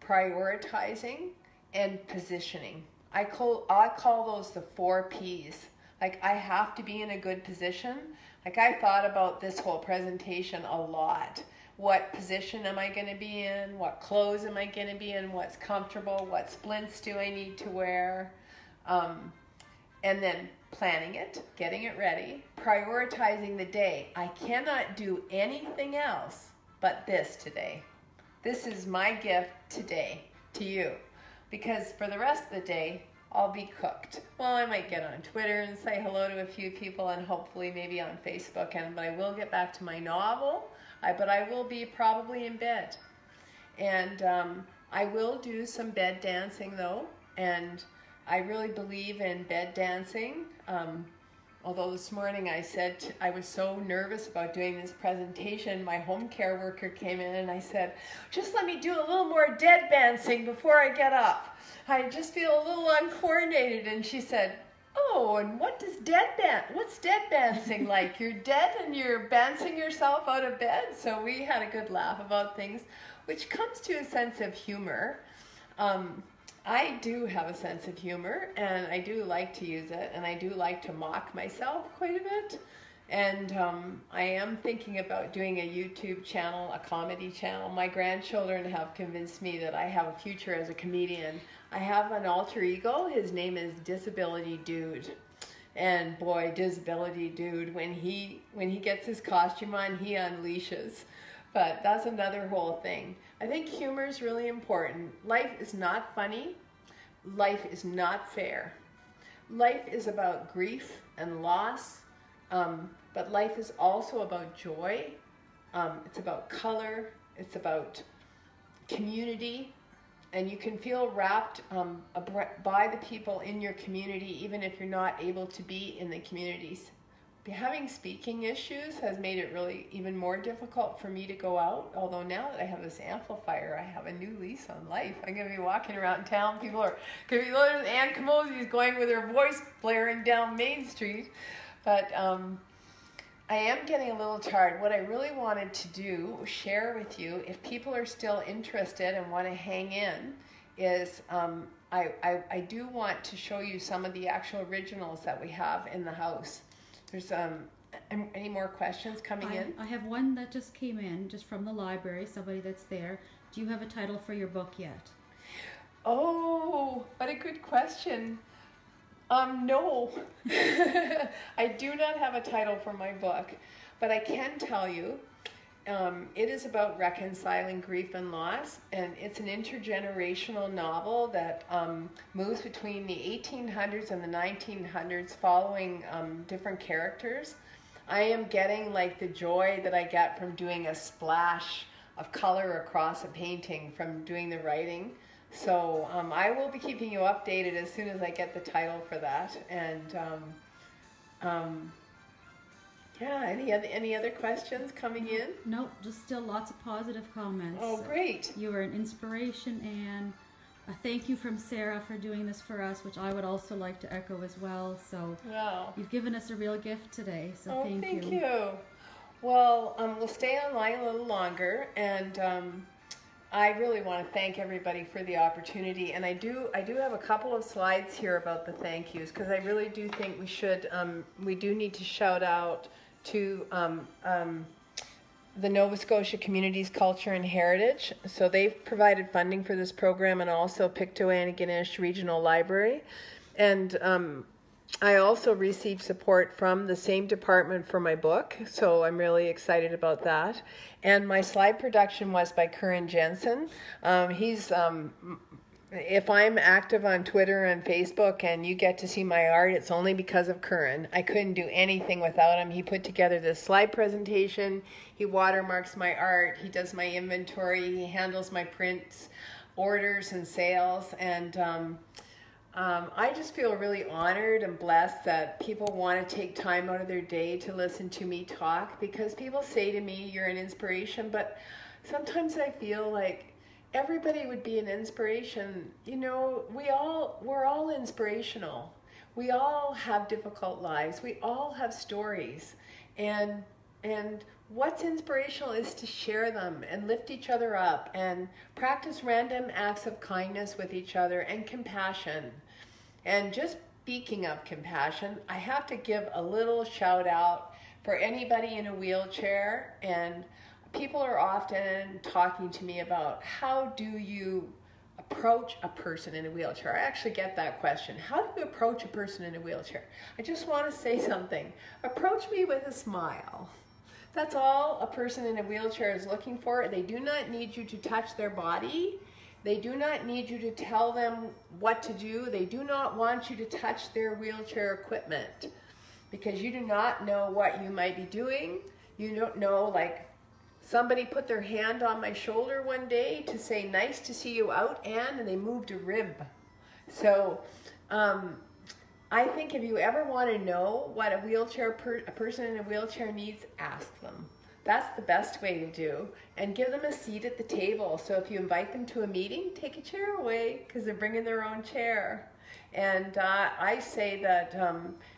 B: prioritizing, and positioning. I call those the 4 Ps. Like, I have to be in a good position. Like, I thought about this whole presentation a lot. What position am I going to be in? What clothes am I going to be in? What's comfortable? What splints do I need to wear? And then planning it, getting it ready, prioritizing the day. I cannot do anything else but this today. This is my gift today to you, because for the rest of the day, I'll be cooked. Well, I might get on Twitter and say hello to a few people, and hopefully maybe on Facebook, but I will get back to my novel, but I will be probably in bed. And I will do some bed dancing though, and I really believe in bed dancing. Although this morning I said I was so nervous about doing this presentation, my home care worker came in and I said, just let me do a little more dead dancing before I get up. I just feel a little uncoordinated. And she said, oh, and what's dead dancing like? You're dead and you're dancing yourself out of bed? So we had a good laugh about things, which comes to a sense of humor. I do have a sense of humor, and I do like to use it, and I do like to mock myself quite a bit. And I am thinking about doing a YouTube channel, a comedy channel. My grandchildren have convinced me that I have a future as a comedian. I have an alter ego. His name is Disability Dude. And boy, Disability Dude, when he gets his costume on, he unleashes. But that's another whole thing. I think humor is really important. Life is not funny. Life is not fair. Life is about grief and loss, but life is also about joy. It's about color. It's about community. And you can feel wrapped by the people in your community, even if you're not able to be in the communities. Having speaking issues has made it really even more difficult for me to go out, although now that I have this amplifier, I have a new lease on life. I'm going to be walking around town. People are going to be learning Anne Camozzi is going with her voice blaring down Main Street. But I am getting a little tired. What I really wanted to do, share with you, if people are still interested and want to hang in, is I do want to show you some of the actual originals that we have in the house. There's any more questions coming in?
A: I have one that just came in, just from the library, somebody that's there. Do you have a title for your book yet?
B: Oh, what a good question. No. I do not have a title for my book, but I can tell you it is about reconciling grief and loss, and it's an intergenerational novel that moves between the 1800s and the 1900s, following different characters. I am getting like the joy that I get from doing a splash of color across a painting from doing the writing. So I will be keeping you updated as soon as I get the title for that. And yeah, any other questions coming in?
A: Nope, just still lots of positive comments.
B: Oh, great.
A: You are an inspiration, and a thank you from Sarah for doing this for us, which I would also like to echo as well. So
B: wow.
A: You've given us a real gift today, so thank you.
B: Well, we'll stay online a little longer, and I really want to thank everybody for the opportunity. And I do have a couple of slides here about the thank yous, because I really do think we do need to shout out to the Nova Scotia Communities Culture and Heritage. So they've provided funding for this program, and also Pictou Antigonish Regional Library. And I also received support from the same department for my book, so I'm really excited about that. And my slide production was by Curran Jensen. If I'm active on Twitter and Facebook and you get to see my art, it's only because of Curran. I couldn't do anything without him. He put together this slide presentation. He watermarks my art. He does my inventory. He handles my prints, orders, and sales. And I just feel really honored and blessed that people want to take time out of their day to listen to me talk, because people say to me, you're an inspiration, but sometimes I feel like everybody would be an inspiration. You know, we're all inspirational. We all have difficult lives. We all have stories. And what's inspirational is to share them and lift each other up and practice random acts of kindness with each other and compassion. And just speaking of compassion, I have to give a little shout out for anybody in a wheelchair. And people are often talking to me about, how do you approach a person in a wheelchair? I actually get that question. How do you approach a person in a wheelchair? I just want to say something. Approach me with a smile. That's all a person in a wheelchair is looking for. They do not need you to touch their body. They do not need you to tell them what to do. They do not want you to touch their wheelchair equipment, because you do not know what you might be doing. You don't know, like, somebody put their hand on my shoulder one day to say, nice to see you out, Anne, and they moved a rib. So I think if you ever want to know what a person in a wheelchair needs, ask them. That's the best way to do. And give them a seat at the table. So if you invite them to a meeting, take a chair away, because they're bringing their own chair. And I say that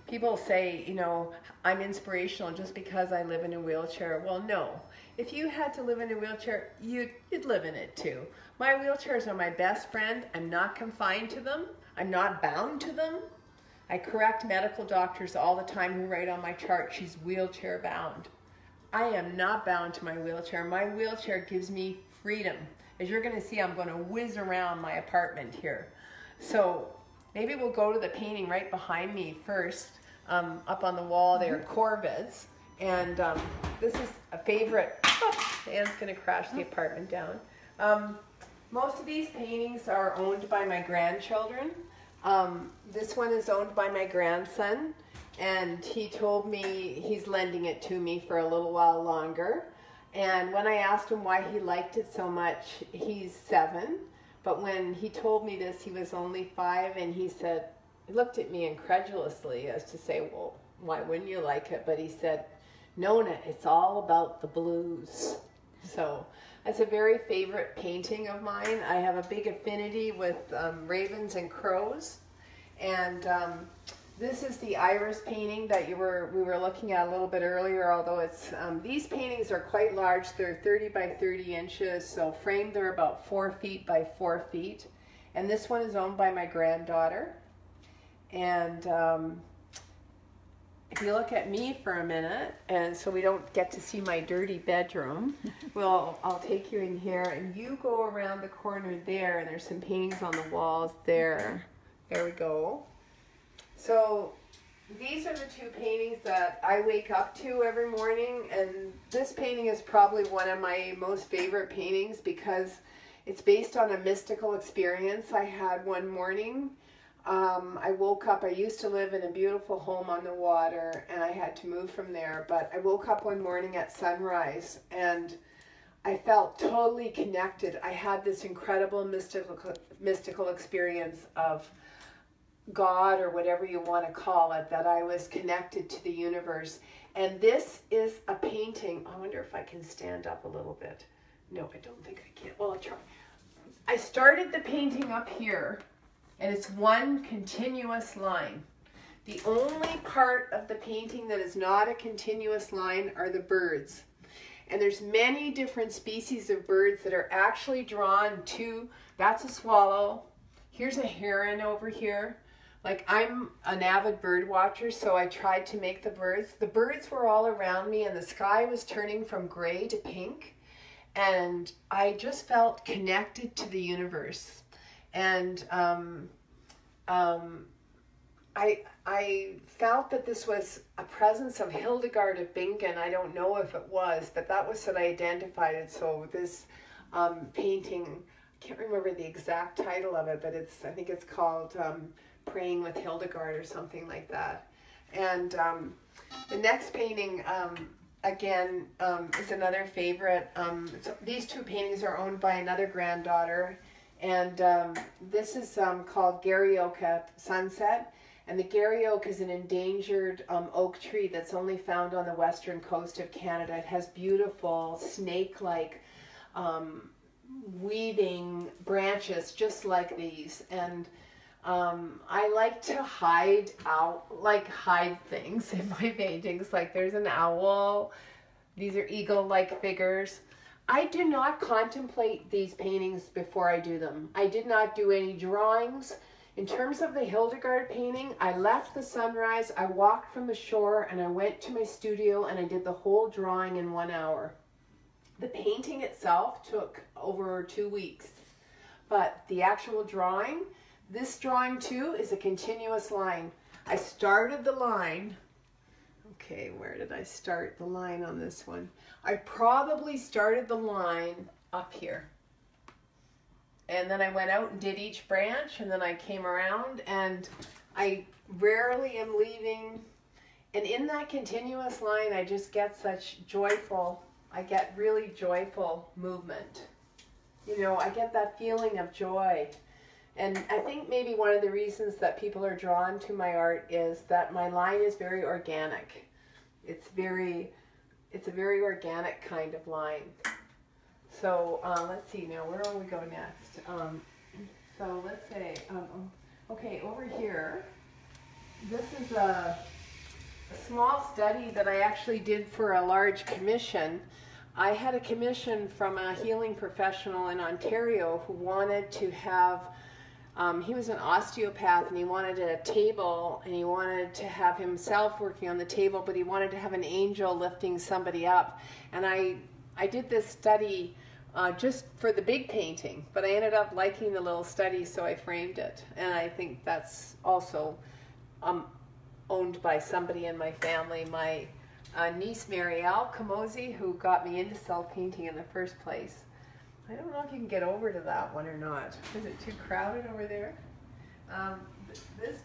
B: people say, you know, I'm inspirational just because I live in a wheelchair. Well, no. If you had to live in a wheelchair, you'd live in it too. My wheelchairs are my best friend. I'm not confined to them. I'm not bound to them. I correct medical doctors all the time who write on my chart, she's wheelchair bound. I am not bound to my wheelchair. My wheelchair gives me freedom. As you're going to see, I'm going to whiz around my apartment here. So maybe we'll go to the painting right behind me first. Up on the wall there, Corvids. And this is a favorite. Oh, Anne's going to crash the apartment down. Most of these paintings are owned by my grandchildren. This one is owned by my grandson, and he told me he's lending it to me for a little while longer. And when I asked him why he liked it so much, he's 7, but when he told me this, he was only 5, and he said, he looked at me incredulously as to say, well, why wouldn't you like it? But he said, Nona, it's all about the blues. So that's a very favorite painting of mine. I have a big affinity with ravens and crows. And this is the iris painting that we were looking at a little bit earlier, although it's these paintings are quite large. They're 30 by 30 inches, so framed they're about 4 feet by 4 feet. And this one is owned by my granddaughter. And if you look at me for a minute, and so we don't get to see my dirty bedroom, well, I'll take you in here, and you go around the corner there, and there's some paintings on the walls there. There we go. So these are the 2 paintings that I wake up to every morning, and this painting is probably one of my most favorite paintings because it's based on a mystical experience I had one morning. I woke up, I used to live in a beautiful home on the water, and I had to move from there, but I woke up one morning at sunrise, and I felt totally connected. I had this incredible mystical experience of God, or whatever you want to call it, that I was connected to the universe. And this is a painting. I wonder if I can stand up a little bit. No, I don't think I can. Well, I'll try. I started the painting up here, and it's one continuous line. The only part of the painting that is not a continuous line are the birds. And there's many different species of birds that are actually drawn to, that's a swallow, here's a heron over here. Like, I'm an avid bird watcher, so I tried to make the birds. The birds were all around me, and the sky was turning from gray to pink. And I just felt connected to the universe. And I felt that this was a presence of Hildegard of Bingen. I don't know if it was, but that was what I identified it. So this painting, I can't remember the exact title of it, but I think it's called Praying with Hildegard or something like that. And the next painting, again, is another favorite. So these 2 paintings are owned by another granddaughter. And this is called Gary-Oke Sunset. And the Gary-Oke is an endangered oak tree that's only found on the western coast of Canada. It has beautiful snake-like weaving branches just like these. And I like to hide things in my paintings. Like there's an owl. These are eagle-like figures. I do not contemplate these paintings before I do them. I did not do any drawings. In terms of the Hildegard painting, I left the sunrise, I walked from the shore, and I went to my studio and I did the whole drawing in 1 hour. The painting itself took over 2 weeks. But the actual drawing, this drawing too is a continuous line. I started the line. Okay, where did I start the line on this one? I probably started the line up here. And then I went out and did each branch, and then I came around, and I rarely am leaving. And in that continuous line, I just get I get really joyful movement. You know, I get that feeling of joy. And I think maybe one of the reasons that people are drawn to my art is that my line is very organic. It's a very organic kind of line. So let's see now, where will we go next? So let's say, okay, over here, this is a small study that I actually did for a large commission. I had a commission from a healing professional in Ontario who wanted to have, he was an osteopath, and he wanted a table, and he wanted to have himself working on the table, but he wanted to have an angel lifting somebody up. And I did this study just for the big painting, but I ended up liking the little study, so I framed it. And I think that's also owned by somebody in my family. My niece, Anne Camozzi, who got me into self-painting in the first place. I don't know if you can get over to that one or not. Is it too crowded over there? This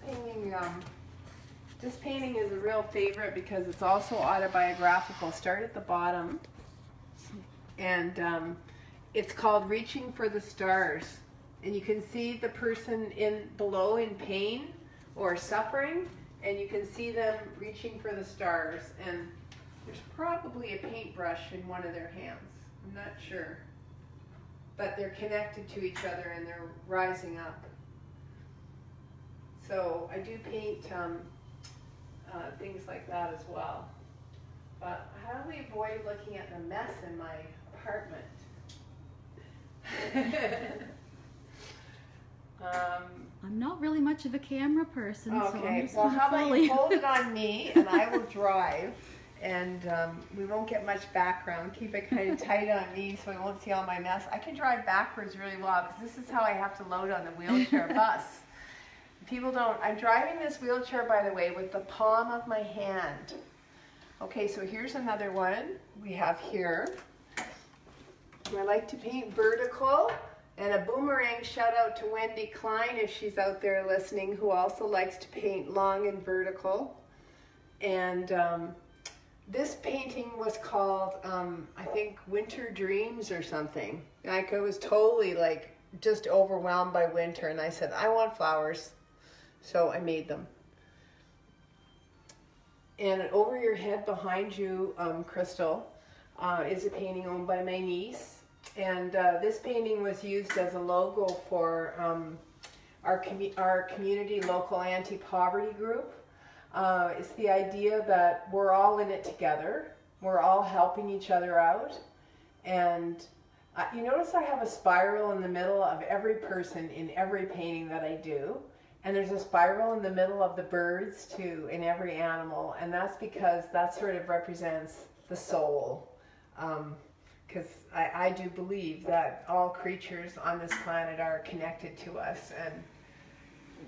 B: painting is a real favorite because it's also autobiographical. Start at the bottom, and it's called Reaching for the Stars. And you can see the person below in pain or suffering, and you can see them reaching for the stars. And there's probably a paintbrush in one of their hands. I'm not sure. But they're connected to each other and they're rising up. So I do paint things like that as well. But how do we avoid looking at the mess in my apartment?
A: I'm not really much of a camera person, so I'm just
B: well, how about you hold
A: it
B: it on me and I will drive, and we won't get much background. Keep it kind of tight on me so we won't see all my mess. I can drive backwards really well because this is how I have to load on the wheelchair bus. People don't. I'm driving this wheelchair, by the way, with the palm of my hand. Okay, so here's another one we have here. I like to paint vertical. And a boomerang shout out to Wendy Klein if she's out there listening, who also likes to paint long and vertical. And this painting was called, I think, Winter Dreams or something. Like I was totally like just overwhelmed by winter, and I said, I want flowers. So I made them. And over your head behind you, Crystal, is a painting owned by my niece. And this painting was used as a logo for our community local anti-poverty group. It's the idea that we're all in it together. We're all helping each other out. And you notice I have a spiral in the middle of every person in every painting that I do. And there's a spiral in the middle of the birds too, in every animal. And that's because that sort of represents the soul. Because I do believe that all creatures on this planet are connected to us, and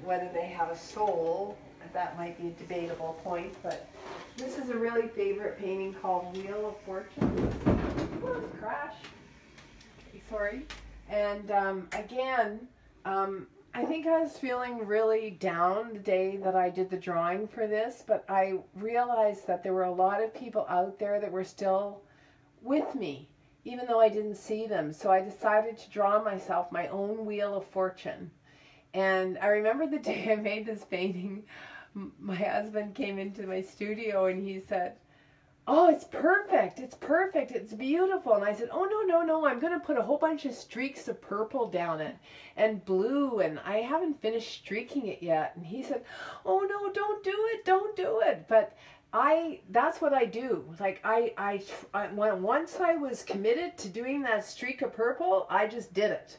B: whether they have a soul, that might be a debatable point, but this is a really favorite painting called Wheel of Fortune. Ooh, crash. Sorry. And again, I think I was feeling really down the day that I did the drawing for this, but I realized that there were a lot of people out there that were still with me, even though I didn't see them. So I decided to draw myself my own Wheel of Fortune. And I remember the day I made this painting, my husband came into my studio and he said, oh, it's perfect. It's perfect. It's beautiful. And I said, oh, no, no, no. I'm going to put a whole bunch of streaks of purple down it and blue. And I haven't finished streaking it yet. And he said, oh, no, don't do it. Don't do it. But that's what I do. Like once I was committed to doing that streak of purple, I just did it.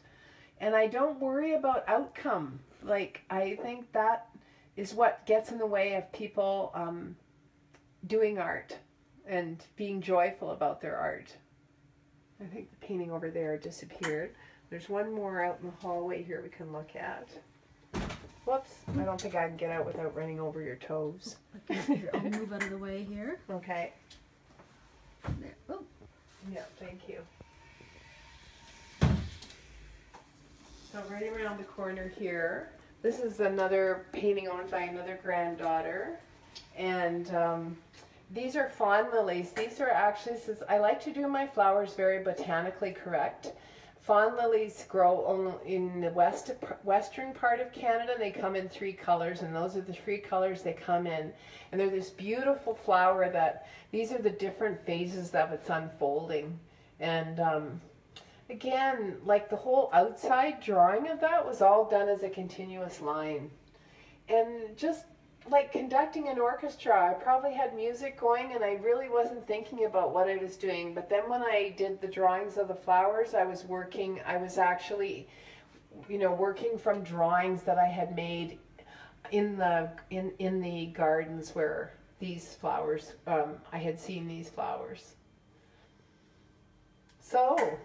B: And I don't worry about outcome. Like, I think that is what gets in the way of people doing art and being joyful about their art. I think the painting over there disappeared. There's one more out in the hallway here we can look at. Whoops, I don't think I can get out without running over your toes.
A: Okay, I'll move out of the way here.
B: Okay.
A: There. Oh.
B: Yeah, thank you. So right around the corner here, this is another painting owned by another granddaughter. And these are fawn lilies. These are actually, I like to do my flowers very botanically correct. Fawn lilies grow only in the western part of Canada. They come in 3 colors, and those are the 3 colors they come in. And they're this beautiful flower that, these are the different phases of its unfolding. And again, like the whole outside drawing of that was all done as a continuous line. And just like conducting an orchestra, I probably had music going and I really wasn't thinking about what I was doing. But then when I did the drawings of the flowers, I was actually, you know, working from drawings that I had made in the gardens where these flowers, I had seen these flowers. So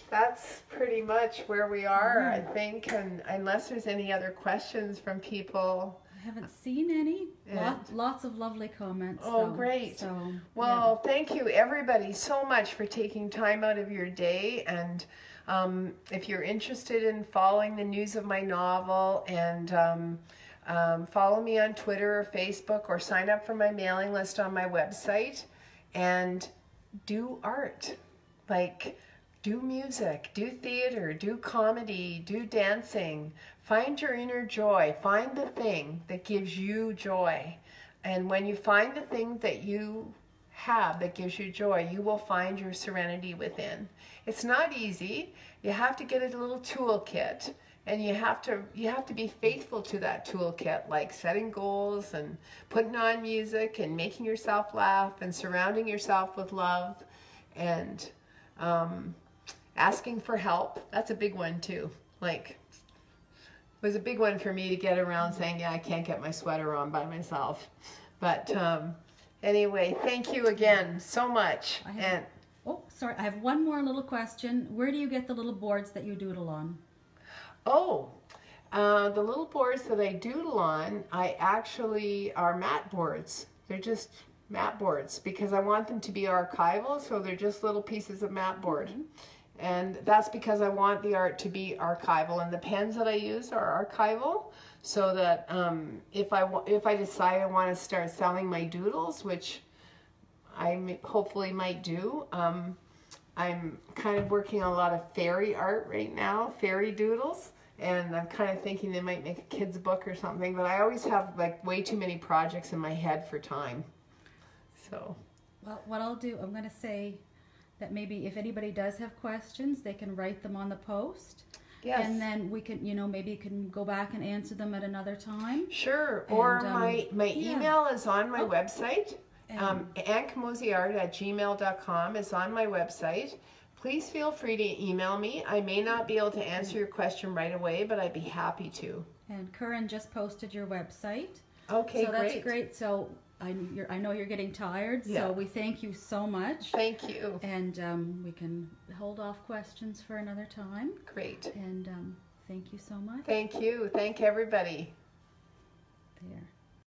B: that's pretty much where we are, I think, and unless there's any other questions from people.
A: I haven't seen any. Lots of lovely comments.
B: Oh, great. So, well, yeah. Thank you everybody so much for taking time out of your day. And if you're interested in following the news of my novel, and follow me on Twitter or Facebook, or sign up for my mailing list on my website, and do art. Like, do music, do theater, do comedy, do dancing. Find your inner joy. Find the thing that gives you joy. And when you find the thing that you have that gives you joy, you will find your serenity within. It's not easy. You have to get a little toolkit, and you have to be faithful to that toolkit, like setting goals and putting on music and making yourself laugh and surrounding yourself with love, and asking for help. That's a big one too. Like, it was a big one for me to get around saying, yeah, I can't get my sweater on by myself. But anyway, thank you again so much.
A: Oh, sorry, I have one more little question. Where do you get the little boards that you doodle on?
B: Oh, the little boards that I doodle on, I actually are mat boards. They're just mat boards because I want them to be archival, so they're just little pieces of mat board. Mm-hmm. And that's because I want the art to be archival, and the pens that I use are archival, so that if I decide I want to start selling my doodles, which I hopefully might do, I'm kind of working on a lot of fairy art right now, fairy doodles, and I'm kind of thinking they might make a kid's book or something, but I always have like way too many projects in my head for time. So,
A: well, what I'll do, I'm going to say that maybe if anybody does have questions, they can write them on the post.
B: Yes.
A: And then we can, you know, maybe you can go back and answer them at another time.
B: Sure. Or my email is on my website. AnneCamozziArt@gmail.com is on my website. Please feel free to email me. I may not be able to answer your question right away, but I'd be happy to.
A: And Curran just posted your website.
B: Okay,
A: so that's great. So I know you're getting tired, so we thank you so much.
B: Thank you.
A: And we can hold off questions for another time.
B: Great.
A: And thank you so much.
B: Thank you. Thank everybody.
A: There.